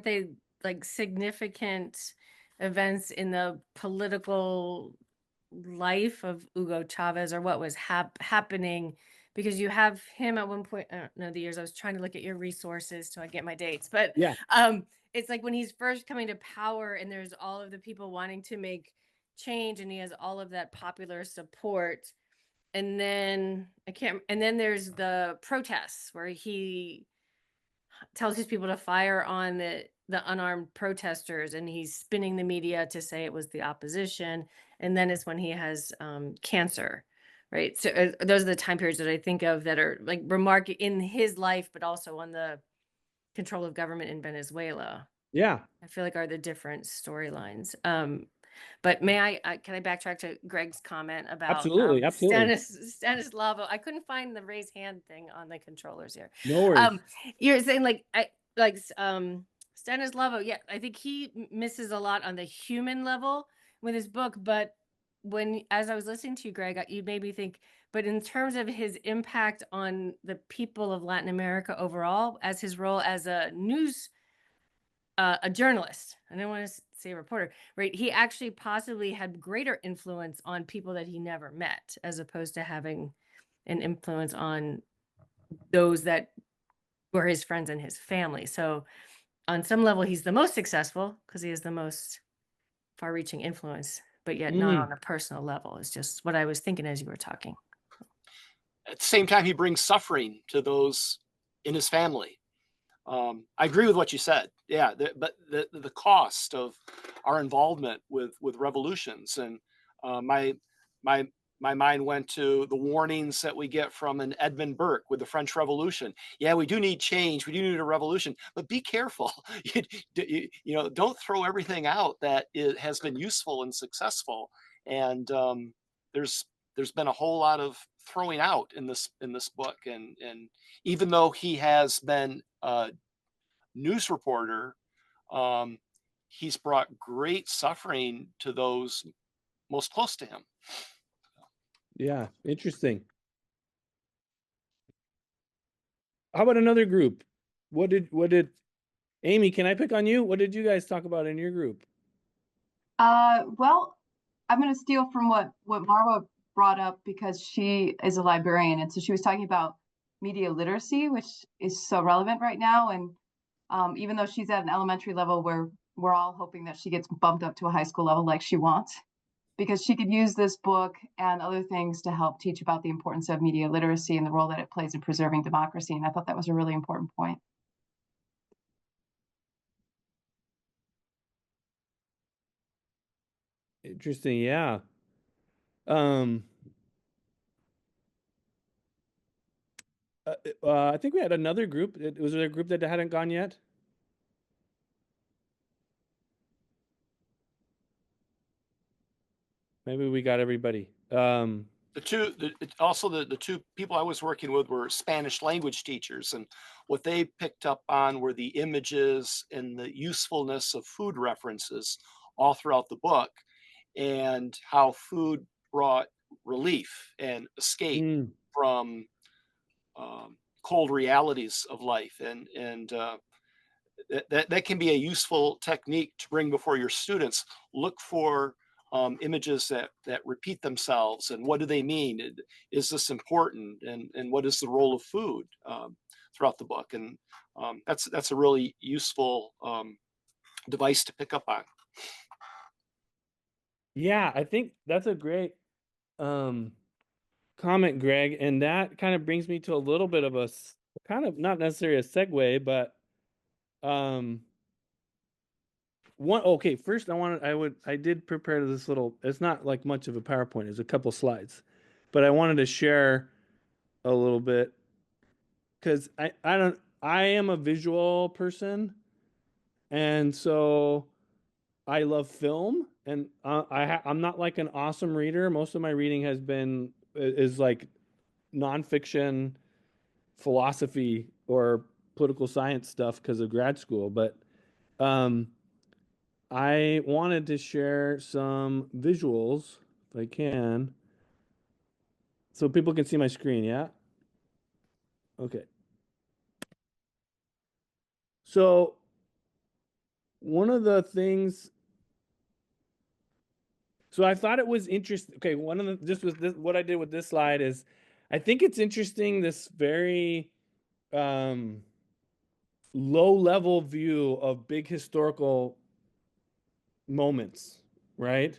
they like significant events in the political life of Hugo Chavez, or what was happening? Because you have him at one point, I don't know the years, I was trying to look at your resources so I get my dates, but Yeah. it's like when he's first coming to power and there's all of the people wanting to make change and he has all of that popular support. And then and then there's the protests where he tells his people to fire on the unarmed protesters, and he's spinning the media to say it was the opposition. And then it's when he has cancer, right? So those are the time periods that I think of that are like remarkable in his life, but also on the control of government in Venezuela. Yeah. I feel like are the different storylines. But can I backtrack to Greg's comment about Absolutely. Stanislavo? I couldn't find the raise hand thing on the controllers here. No worries. You're saying Stanislavo, yeah, I think he misses a lot on the human level with his book, but as I was listening to you, Greg, you made me think, but in terms of his impact on the people of Latin America overall, as his role as a news a journalist. I don't want to say a reporter, right? He actually possibly had greater influence on people that he never met, as opposed to having an influence on those that were his friends and his family. So on some level, he's the most successful because he has the most far-reaching influence, but yet not on a personal level. It's just what I was thinking as you were talking. At the same time, he brings suffering to those in his family. I agree with what you said. Yeah, but the cost of our involvement with revolutions, and my mind went to the warnings that we get from an Edmund Burke with the French Revolution. Yeah, we do need change. We do need a revolution, but be careful. Don't throw everything out that it has been useful and successful. And there's been a whole lot of throwing out in this book, and even though he has been a news reporter, he's brought great suffering to those most close to him. Yeah, interesting. How about another group? What did Amy, can I pick on you? What did you guys talk about in your group? Well, I'm going to steal from what Marwa brought up because she is a librarian, and so she was talking about media literacy, which is so relevant right now. And even though she's at an elementary level, where we're all hoping that she gets bumped up to a high school level like she wants, because she could use this book and other things to help teach about the importance of media literacy and the role that it plays in preserving democracy. And I thought that was a really important point. Interesting, yeah. I think we had another group. Was there a group that hadn't gone yet? Maybe we got everybody. The two people I was working with were Spanish language teachers, and what they picked up on were the images and the usefulness of food references all throughout the book, and how food brought relief and escape from cold realities of life, and that can be a useful technique to bring before your students. Look for images that repeat themselves, and what do they mean? Is this important? And what is the role of food throughout the book? And that's a really useful device to pick up on. Yeah, I think that's a great comment, Greg, and that kind of brings me to a little bit of a kind of not necessarily a segue, but first I did prepare this little, it's not like much of a PowerPoint, it's a couple slides, but I wanted to share a little bit because I am a visual person, and so I love film, and I'm not like an awesome reader. Most of my reading is like nonfiction, philosophy, or political science stuff because of grad school. But I wanted to share some visuals if I can, so people can see my screen. Yeah. Okay. So one of the things. So I thought it was interesting. Okay, what I did with this slide is, I think it's interesting, this very low level view of big historical moments, right?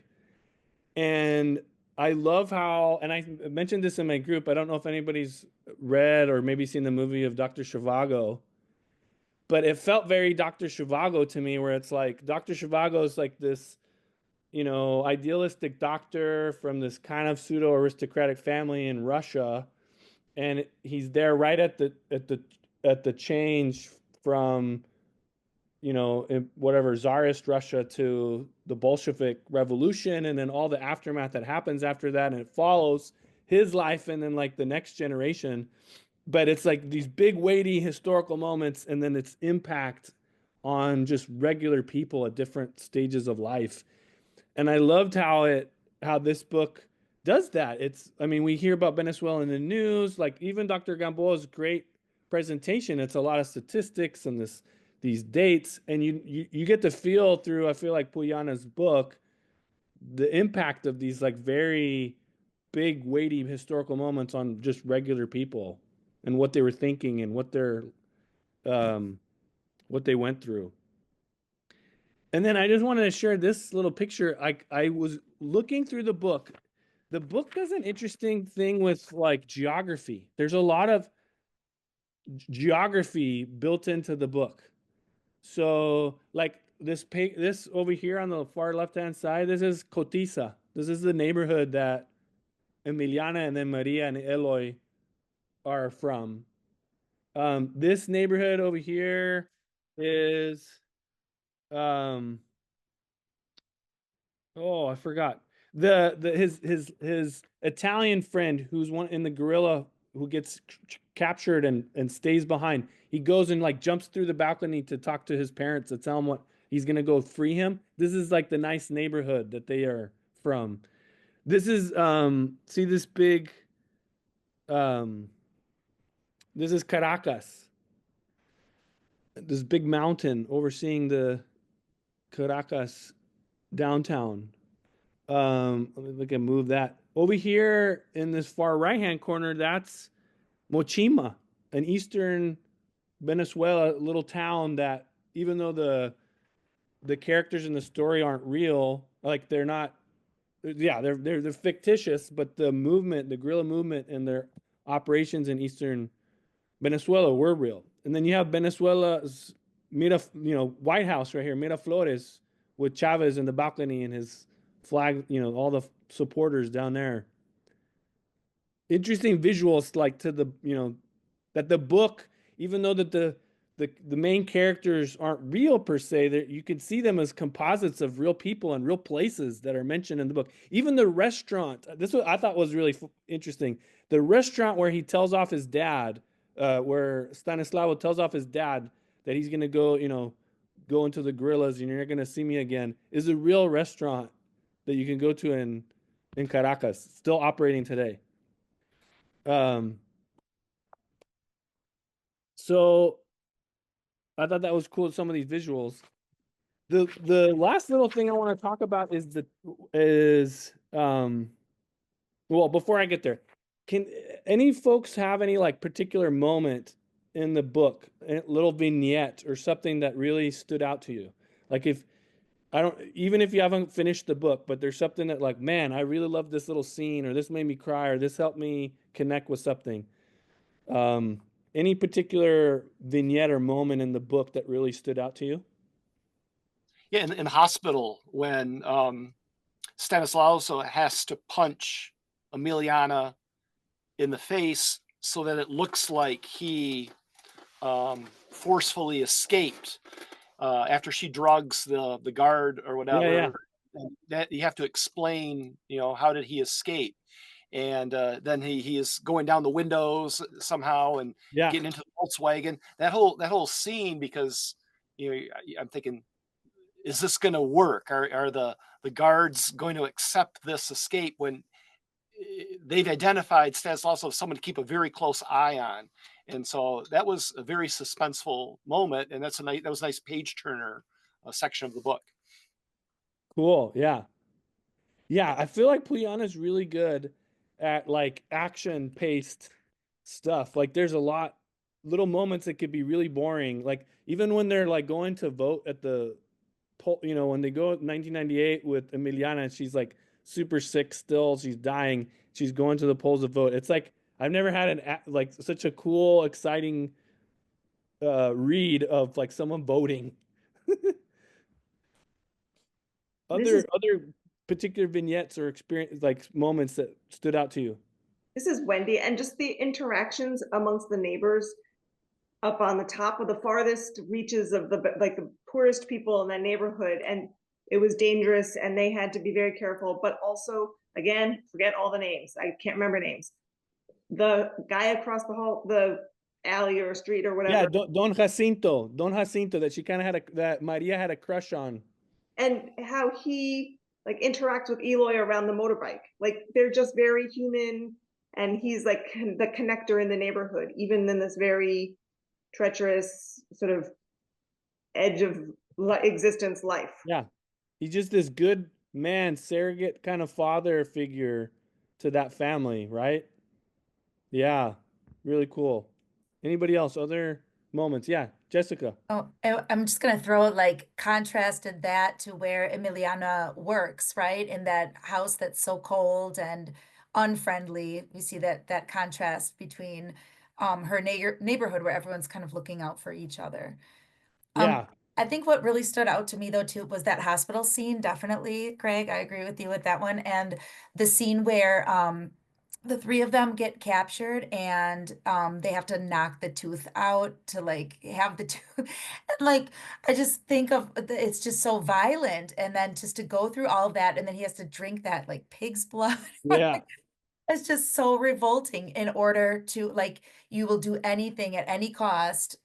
And I love how, and I mentioned this in my group, I don't know if anybody's read or maybe seen the movie of Dr. Zhivago, but it felt very Dr. Zhivago to me, where it's like Dr. Zhivago is like this, idealistic doctor from this kind of pseudo aristocratic family in Russia, and he's there right at the change from, whatever, Tsarist Russia to the Bolshevik Revolution, and then all the aftermath that happens after that, and it follows his life and then like the next generation. But it's like these big weighty historical moments, and then its impact on just regular people at different stages of life. And I loved how this book does that. We hear about Venezuela in the news, like even Dr. Gamboa's great presentation. It's a lot of statistics and this these dates, and you get to feel through, I feel like, Puyana's book, the impact of these like very big, weighty historical moments on just regular people and what they were thinking and what they went through. And then I just wanted to share this little picture. I was looking through the book. The book does an interesting thing with like geography. There's a lot of geography built into the book. So like this over here on the far left-hand side, this is Cotiza. This is the neighborhood that Emiliana and then Maria and Eloy are from. This neighborhood over here is oh, I forgot. His Italian friend who's one in the guerrilla who gets captured and stays behind. He goes and like jumps through the balcony to talk to his parents to tell him what he's gonna go free him. This is like the nice neighborhood that they are from. This is see this big this is Caracas. This big mountain overseeing the Caracas downtown. Let me look and move that. Over here in this far right-hand corner, that's Mochima, an eastern Venezuela little town that even though the characters in the story aren't real, like they're not, yeah, they're fictitious, but the movement, the guerrilla movement and their operations in eastern Venezuela were real. And then you have Venezuela's White House right here, Miraflores, with Chavez in the balcony and his flag, all the supporters down there. Interesting visuals, like to the, that the book, even though that the main characters aren't real per se, that you can see them as composites of real people and real places that are mentioned in the book. Even the restaurant, this was I thought was really interesting. The restaurant where he tells off his dad, where Stanislao tells off his dad that he's gonna go into the guerrillas and you're not gonna see me again, is a real restaurant that you can go to in Caracas, still operating today. So I thought that was cool, some of these visuals. The last little thing I want to talk about is well, before I get there, can any folks have any like particular moment in the book, a little vignette or something that really stood out to you? Like even if you haven't finished the book, but there's something that like, man, I really love this little scene, or this made me cry, or this helped me connect with something. Any particular vignette or moment in the book that really stood out to you? Yeah, in the hospital when Stanislaus has to punch Emiliana in the face so that it looks like he forcefully escaped after she drugs the guard or whatever. Yeah. And that you have to explain, how did he escape? And then he is going down the windows somehow and getting into the Volkswagen. That whole scene, because I'm thinking, is this going to work? Are the guards going to accept this escape when they've identified Stanislaus as someone to keep a very close eye on? And so that was a very suspenseful moment, and that was a nice page turner section of the book. Cool. Yeah. I feel like Puyana is really good at like action paced stuff. Like there's a lot little moments that could be really boring. Like even when they're like going to vote at the poll, when they go in 1998 with Emiliana and she's like super sick still, she's dying, she's going to the polls to vote. It's like I've never had like such a cool, exciting read of like someone voting. Other particular vignettes or experience, like moments that stood out to you? This is Wendy, and just the interactions amongst the neighbors up on the top of the farthest reaches of the poorest people in that neighborhood, and it was dangerous and they had to be very careful, but also, again, forget all the names, I can't remember names. The guy across the hall, the alley or street or whatever. Yeah, Don Jacinto, that she kind of that Maria had a crush on. And how he like interacts with Eloy around the motorbike. Like they're just very human, and he's like the connector in the neighborhood, even in this very treacherous sort of edge of existence life. Yeah. He's just this good man, surrogate kind of father figure to that family, right? Yeah. Really cool. Anybody else? Other moments? Yeah. Jessica. Oh, I'm just gonna throw like contrasted that to where Emiliana works, right? In that house that's so cold and unfriendly. We see that contrast between her neighborhood where everyone's kind of looking out for each other. Yeah. I think what really stood out to me though too was that hospital scene, definitely, Greg. I agree with you with that one. And the scene where the three of them get captured and they have to knock the tooth out to like have the tooth. And, like I just think of it's just so violent. And then just to go through all of that and then he has to drink that like pig's blood. Yeah. It's just so revolting in order to like you will do anything at any cost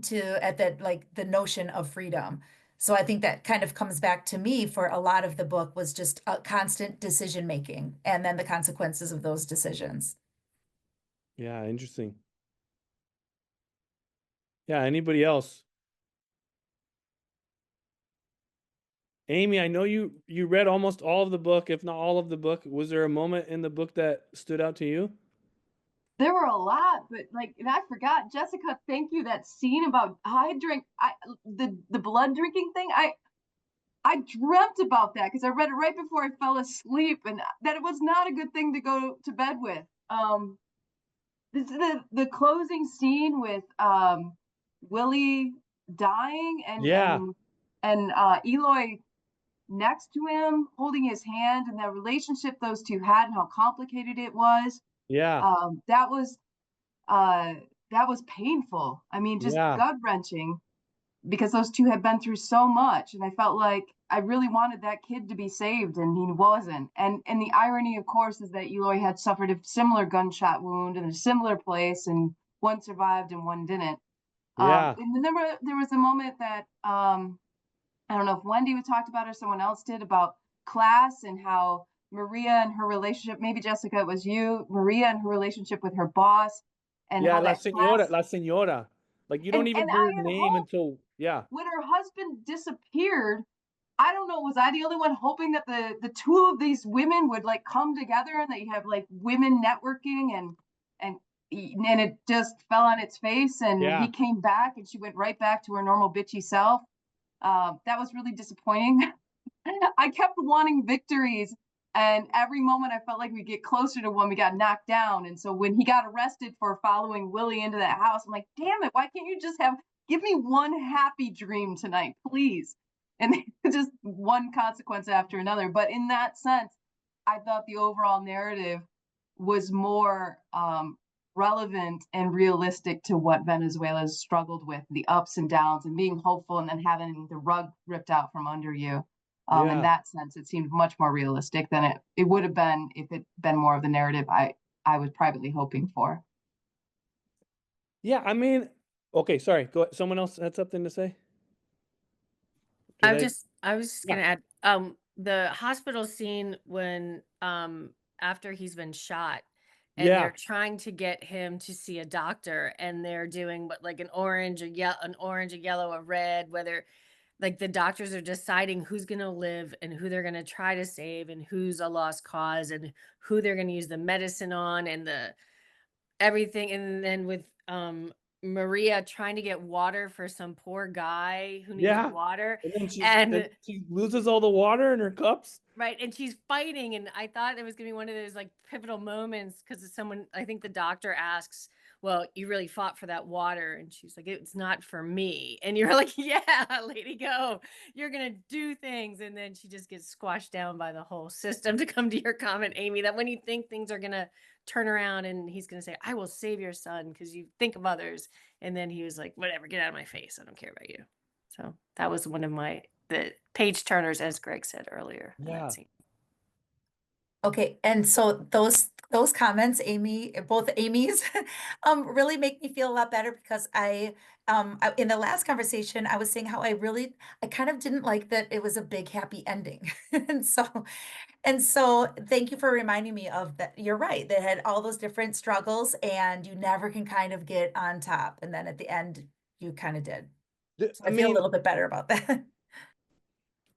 to at that like the notion of freedom. So I think that kind of comes back to me for a lot of the book was just a constant decision making and then the consequences of those decisions. Yeah. Interesting. Yeah. Anybody else? Amy, I know you read almost all of the book, if not all of the book. Was there a moment in the book that stood out to you? There were a lot, but like, and I forgot, Jessica, thank you. That scene about the blood drinking thing. I dreamt about that because I read it right before I fell asleep, and that it was not a good thing to go to bed with. This is the closing scene with Willie dying Yeah. and Eloy next to him holding his hand, and the relationship those two had and how complicated it was. Yeah. That was painful. I mean, just Yeah. gut-wrenching because those two had been through so much, and I felt like I really wanted that kid to be saved, and he wasn't. And the irony, of course, is that Eloy had suffered a similar gunshot wound in a similar place, and one survived and one didn't. Yeah. And then there was a moment that I don't know if Wendy would talked about or someone else did about class and how Maria and her relationship, maybe Jessica, it was you, Maria and her relationship with her boss, and Yeah. how that class. La señora. Like you don't even And hear I her had name hoped until, yeah. when her husband disappeared, I don't know, was I the only one hoping that the two of these women would like come together and that you have like women networking and it just fell on its face and Yeah. he came back and she went right back to her normal bitchy self. That was really disappointing. I kept wanting victories, and every moment I felt like we get closer to one, we got knocked down. And so when he got arrested for following Willie into that house, I'm like, damn it, why can't you just give me one happy dream tonight, please? And just one consequence after another. But in that sense, I thought the overall narrative was more relevant and realistic to what Venezuela's struggled with, the ups and downs and being hopeful and then having the rug ripped out from under you. In Yeah. that sense, it seemed much more realistic than it would have been if it'd been more of the narrative I was privately hoping for. Yeah. I mean, okay. Sorry. Go. Someone else had something to say? I Did was just Yeah. gonna add, the hospital scene when, after he's been shot and Yeah. they're trying to get him to see a doctor and they're doing what like an orange, a yellow, a red, whether like the doctors are deciding who's gonna live and who they're gonna try to save and who's a lost cause and who they're gonna use the medicine on and the everything. And then with Maria trying to get water for some poor guy who needs Yeah. water. And then And she loses all the water in her cups. right, and she's fighting, and I thought it was gonna be one of those like pivotal moments because someone, I think the doctor asks, "Well, you really fought for that water," and she's like, "It's not for me," and you're like, "Yeah, lady, go! You're gonna do things," and then she just gets squashed down by the whole system. To come to your comment, Amy, that when you think things are gonna turn around and he's gonna say, "I will save your son," because you think of others, and then he was like, "Whatever, get out of my face. I don't care about you." So that was one of the page turners, as Greg said earlier in Yeah. that scene. Okay, and so those comments, Amy, both Amy's, really make me feel a lot better because in the last conversation, I was saying how I kind of didn't like that it was a big happy ending, and so thank you for reminding me of that. You're right, that had all those different struggles, and you never can kind of get on top, and then at the end, you kind of did. So I feel a little bit better about that.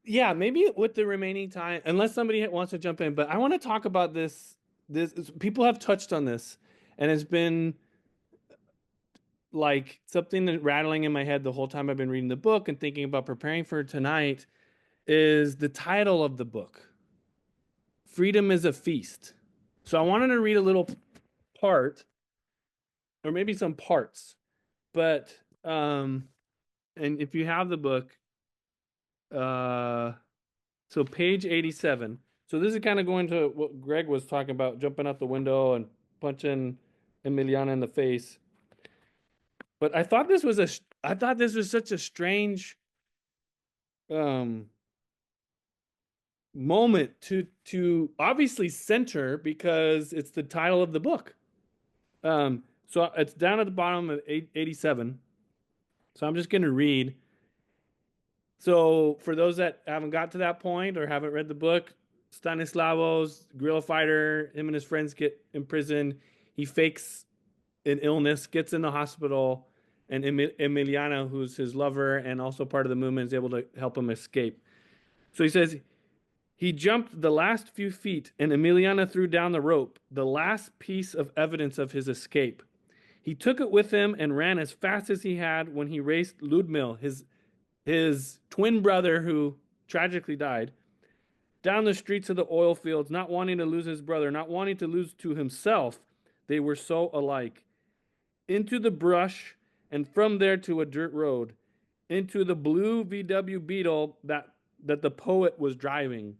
Yeah, maybe with the remaining time, unless somebody wants to jump in, but I want to talk about this. People have touched on this, and it's been like something that rattling in my head the whole time I've been reading the book and thinking about preparing for tonight is the title of the book. Freedom is a Feast. So I wanted to read a little part, or maybe some parts, but and if you have the book, so page 87. So this is kind of going to what Greg was talking about, jumping out the window and punching Emiliana in the face. But I thought this was such a strange moment to obviously center because it's the title of the book. So it's down at the bottom of 87. So I'm just going to read. So for those that haven't got to that point or haven't read the book, Stanislavos, guerrilla fighter, him and his friends get imprisoned. He fakes an illness, gets in the hospital, and Emiliana, who's his lover and also part of the movement, is able to help him escape. So he says, he jumped the last few feet, and Emiliana threw down the rope, the last piece of evidence of his escape. He took it with him and ran as fast as he had when he raced Ludmil, his twin brother who tragically died, down the streets of the oil fields, not wanting to lose his brother, not wanting to lose to himself. They were so alike. Into the brush, and from there to a dirt road, into the blue VW Beetle that the poet was driving.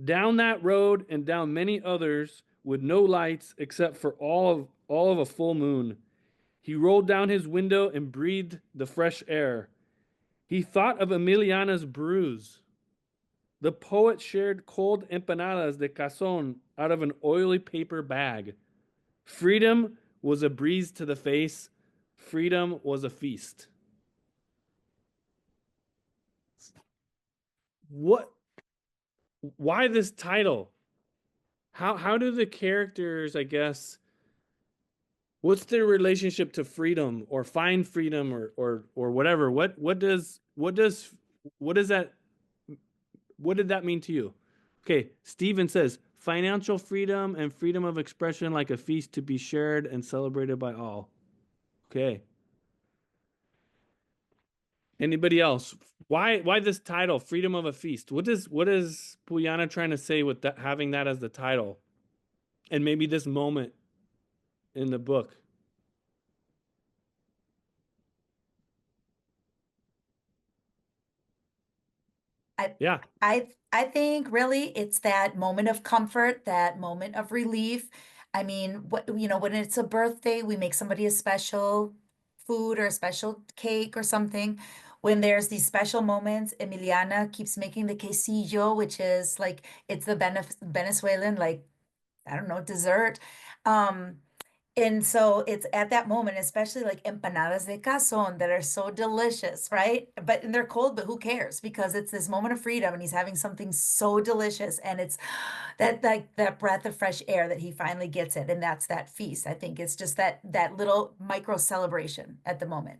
Down that road and down many others with no lights except for all of a full moon. He rolled down his window and breathed the fresh air. He thought of Emiliana's bruise. The poet shared cold empanadas de cazón out of an oily paper bag. Freedom was a breeze to the face. Freedom was a feast. Why this title? How do the characters, I guess, what's their relationship to freedom or find freedom or whatever? What did that mean to you? Okay, Stephen says financial freedom and freedom of expression like a feast to be shared and celebrated by all. Okay. Anybody else? Why this title, Freedom of a Feast? What is Puyana trying to say with that, having that as the title? And maybe this moment in the book. I think really it's that moment of comfort, that moment of relief. I mean, when it's a birthday, we make somebody a special food or a special cake or something. When there's these special moments, Emiliana keeps making the quesillo, which is like it's the Venezuelan, like, I don't know, dessert. And so it's at that moment, especially like empanadas de cazón that are so delicious, right? And they're cold, but who cares? Because it's this moment of freedom and he's having something so delicious. And it's that like that breath of fresh air that he finally gets it. And that's that feast. I think it's just that little micro celebration at the moment.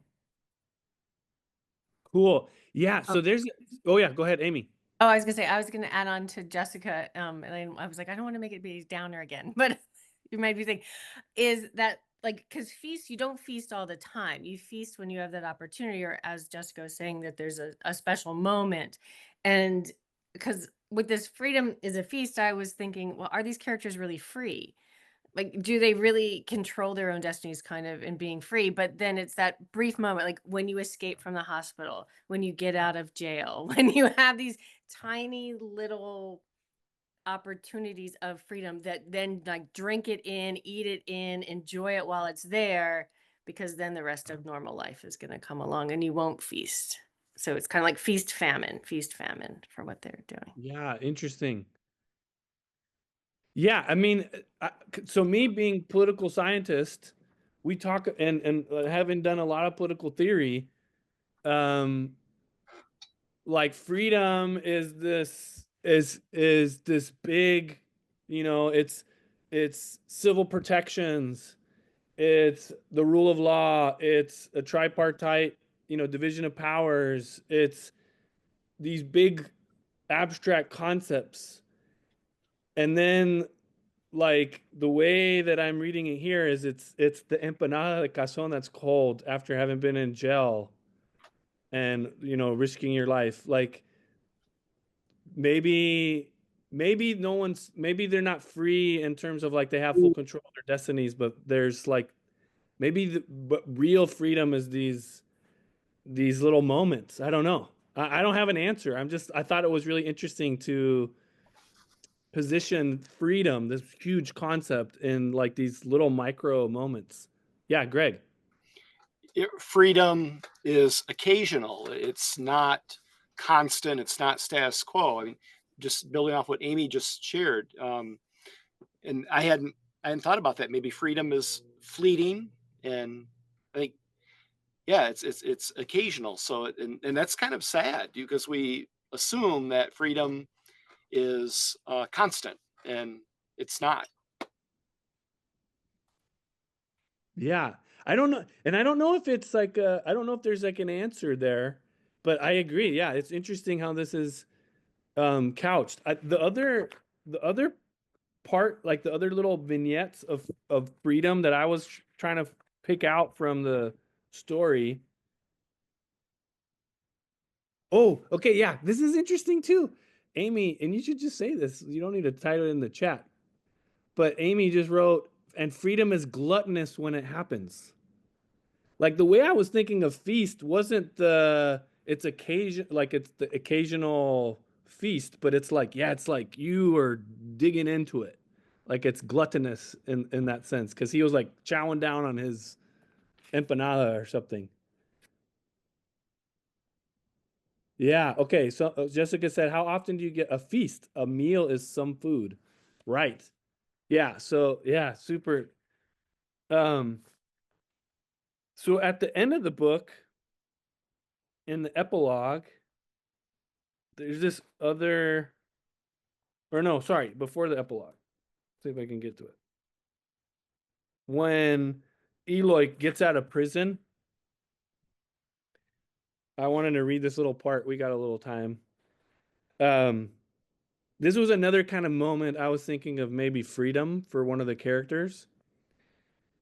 Cool. Yeah. So there's, oh yeah, go ahead, Amy. Oh, I was gonna say, I was gonna add on to Jessica, and I was like, I don't want to make it be downer again, but you might be thinking, is that like, because feast, you don't feast all the time. You feast when you have that opportunity, or as Jessica was saying, that there's a special moment. And because with this freedom is a feast, I was thinking, well, are these characters really free? Like, do they really control their own destinies kind of in being free? But then it's that brief moment, like when you escape from the hospital, when you get out of jail, when you have these tiny little opportunities of freedom that then like drink it in, eat it in, enjoy it while it's there, because then the rest of normal life is going to come along and you won't feast. So it's kind of like feast famine for what they're doing. Yeah, interesting. Yeah, I mean, so me being political scientist, we talk and having done a lot of political theory, like freedom is this big, it's civil protections, it's the rule of law, it's a tripartite division of powers. It's these big abstract concepts. And then like the way that I'm reading it here is it's the empanada de cazón that's cold after having been in jail and risking your life. Like maybe maybe they're not free in terms of like they have full control of their destinies, but there's like maybe but real freedom is these little moments. I don't know. I don't have an answer. I thought it was really interesting to position freedom, this huge concept, in like these little micro moments. Yeah, Greg. Freedom is occasional. It's not constant. It's not status quo. I mean, just building off what Amy just shared. And I hadn't thought about that. Maybe freedom is fleeting, and I think, yeah, it's occasional. So, and that's kind of sad because we assume that freedom is constant, and it's not. Yeah, I don't know, and I don't know if it's like I don't know if there's like an answer there, but I agree. Yeah, it's interesting how this is couched. The other part, like the other little vignettes of freedom that I was trying to pick out from the story. Oh, okay, yeah, this is interesting too, Amy, and you should just say this. You don't need to title it in the chat, but Amy just wrote, "And freedom is gluttonous when it happens." Like the way I was thinking of feast wasn't it's the occasional feast, but it's like, yeah, it's like you are digging into it. Like it's gluttonous in that sense, because he was like chowing down on his empanada or something. Yeah, okay. So Jessica said, how often do you get a feast? A meal is some food. Right. Yeah, so yeah, super. So at the end of the book, in the epilogue, there's this other, or no, sorry, before the epilogue. See if I can get to it. When Eloy gets out of prison, I wanted to read this little part. We got a little time. This was another kind of moment I was thinking of, maybe freedom for one of the characters.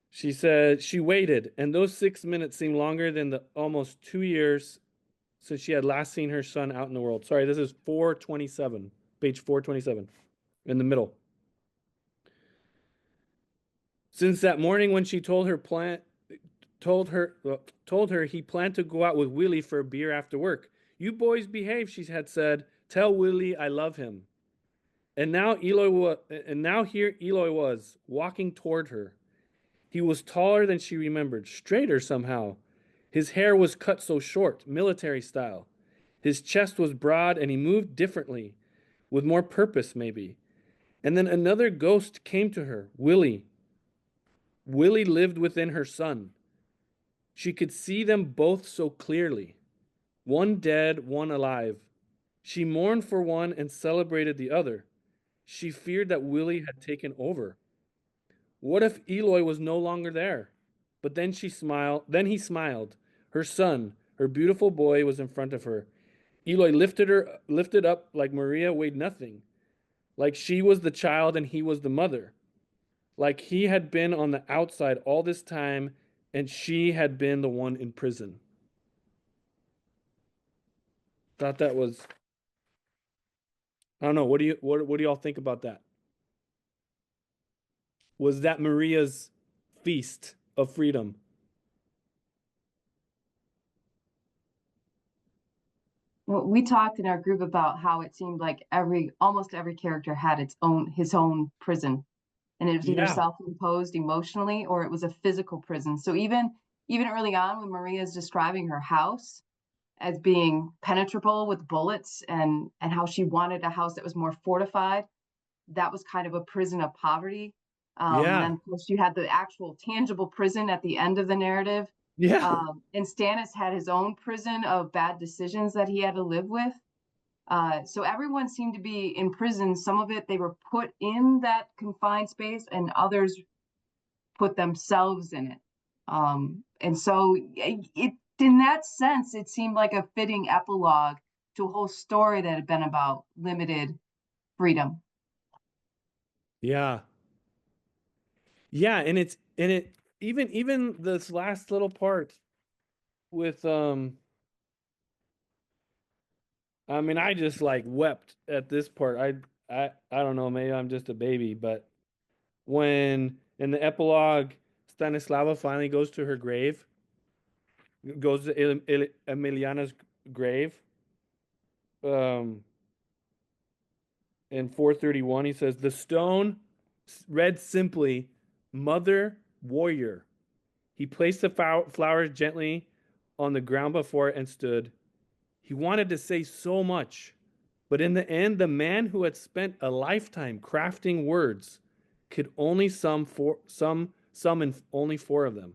She said she waited, and those 6 minutes seemed longer than the almost 2 years since she had last seen her son out in the world. Sorry, this is 427, page 427, in the middle. Since that morning when she told her he planned to go out with Willie for a beer after work. You boys behave, she had said. Tell Willie I love him. And now here Eloy was, walking toward her. He was taller than she remembered, straighter somehow. His hair was cut so short, military style. His chest was broad and he moved differently, with more purpose maybe. And then another ghost came to her, Willie. Willie lived within her son. She could see them both so clearly. One dead, one alive. She mourned for one and celebrated the other. She feared that Willie had taken over. What if Eloy was no longer there? But then he smiled. Her son, her beautiful boy, was in front of her. Eloy lifted up like Maria weighed nothing. Like she was the child and he was the mother. Like he had been on the outside all this time and she had been the one in prison. Thought that was, I don't know, what do y'all think about that? Was that Maria's feast of freedom? Well, we talked in our group about how it seemed like almost every character had his own prison, and it was either self-imposed emotionally or it was a physical prison. So even early on, when Maria is describing her house as being penetrable with bullets and how she wanted a house that was more fortified, that was kind of a prison of poverty. And then of course you had the actual tangible prison at the end of the narrative. And Stannis had his own prison of bad decisions that he had to live with. So everyone seemed to be in prison. Some of it they were put in that confined space, and others put themselves in it. And so in that sense, it seemed like a fitting epilogue to a whole story that had been about limited freedom. Yeah. Yeah, and it even this last little part with I mean, I just like wept at this part. I don't know, maybe I'm just a baby, but when in the epilogue Stanislava finally goes to her grave, goes to Emiliana's grave. In 431 he says the stone read simply Mother Warrior. He placed the flowers gently on the ground before it and stood. He wanted to say so much, but in the end, the man who had spent a lifetime crafting words could only summon only four of them.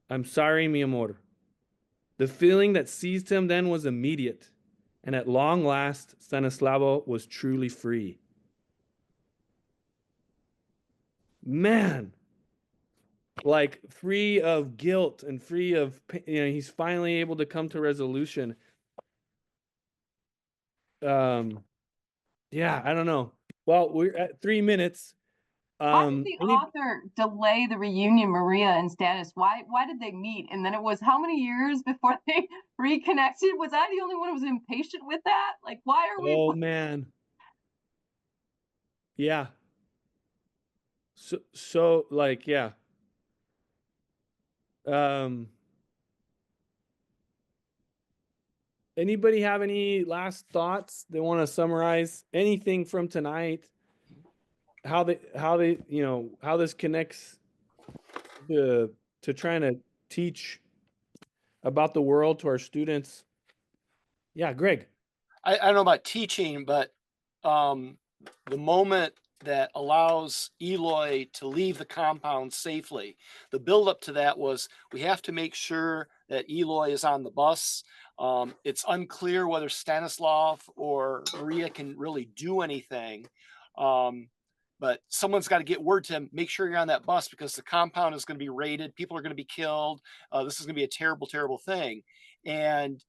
I'm sorry, mi amor. The feeling that seized him then was immediate, and at long last, Stanislao was truly free. Man, like free of guilt and free of, he's finally able to come to resolution. Yeah, I don't know. Well, we're at 3 minutes. Why did the author delay the reunion, Maria and Stanis? Why did they meet? And then it was how many years before they reconnected? Was I the only one who was impatient with that? Like, why are we? Oh man. Yeah. So like, yeah. Anybody have any last thoughts they want to summarize anything from tonight? How they, how this connects to trying to teach about the world to our students? Yeah, Greg. I don't know about teaching, but the moment that allows Eloy to leave the compound safely, the buildup to that was we have to make sure that Eloy is on the bus. It's unclear whether Stanislav or Maria can really do anything. But someone's got to get word to him, make sure you're on that bus because the compound is going to be raided. People are going to be killed. This is going to be a terrible, terrible thing. And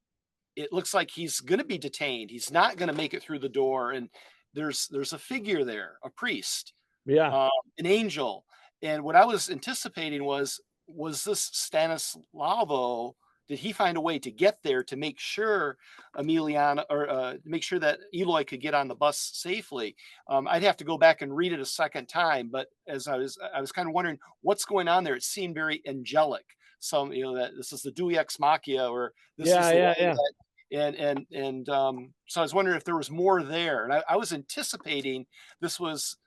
it looks like he's going to be detained. He's not going to make it through the door. And there's a figure there, a priest, an angel. And what I was anticipating was this Stanislavo? Did he find a way to get there to make sure Emiliana or make sure that Eloy could get on the bus safely? I'd have to go back and read it a second time. But as I was kind of wondering what's going on there. It seemed very angelic. Some, that this is the Deus Ex Machina, or this is the way that, and so I was wondering if there was more there. And I was anticipating this was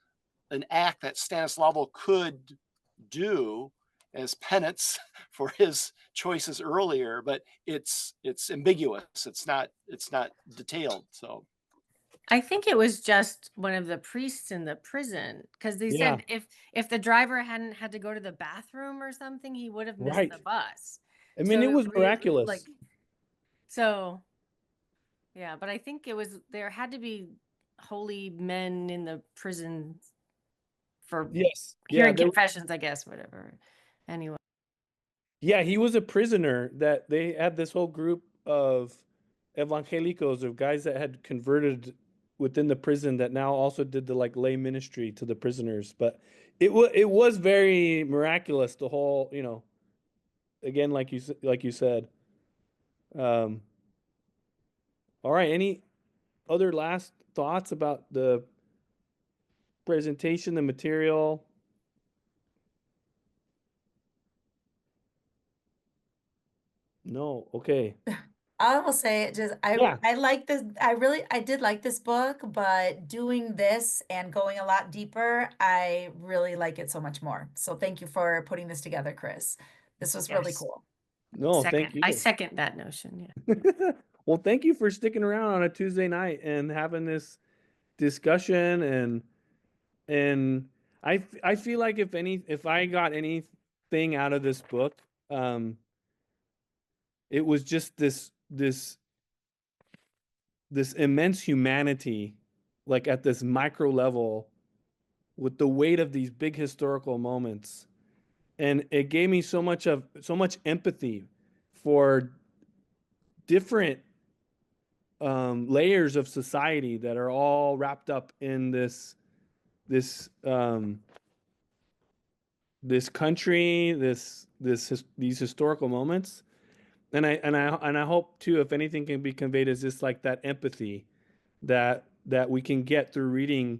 an act that Stanislavo could do as penance for his choices earlier, but it's ambiguous. It's not detailed. So I think it was just one of the priests in the prison, because they said if the driver hadn't had to go to the bathroom or something, he would have missed the bus. I mean, So it was really, miraculous. Yeah, but I think there had to be holy men in the prison for hearing confessions, I guess, whatever. Anyway. Yeah, he was a prisoner that they had this whole group of evangelicos, of guys that had converted within the prison that now also did the like lay ministry to the prisoners. But it was very miraculous, the whole, again, like you said. All right, any other last thoughts about the presentation, the material? No. Okay. I will say it just I like this. I did like this book, but doing this and going a lot deeper, I really like it so much more. So thank you for putting this together, Chris. This was really cool. No, thank you. I second that notion. Yeah. Well, thank you for sticking around on a Tuesday night and having this discussion, and I feel like if I got anything out of this book, it was just this immense humanity, like at this micro level, with the weight of these big historical moments, and it gave me so much empathy for different layers of society that are all wrapped up in this country, these historical moments. And I hope too, if anything can be conveyed, is just like that empathy that we can get through reading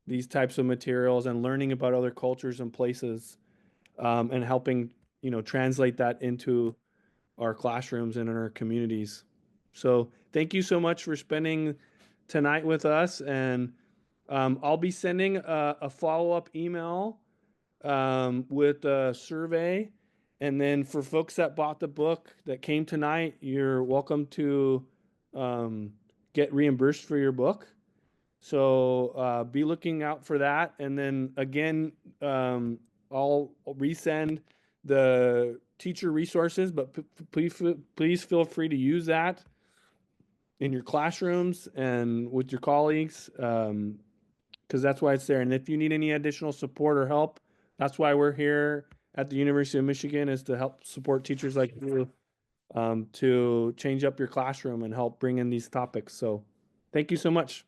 these types of materials and learning about other cultures and places, and helping, translate that into our classrooms and in our communities. So thank you so much for spending tonight with us. And I'll be sending a follow-up email with a survey. And then for folks that bought the book that came tonight, you're welcome to get reimbursed for your book. So be looking out for that. And then again, I'll resend the teacher resources, but please feel free to use that in your classrooms and with your colleagues, because that's why it's there. And if you need any additional support or help, that's why we're here at the University of Michigan, is to help support teachers like you, to change up your classroom and help bring in these topics. So thank you so much.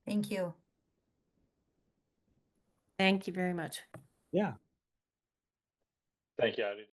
Thank you. Thank you very much. Yeah. Thank you, Ari.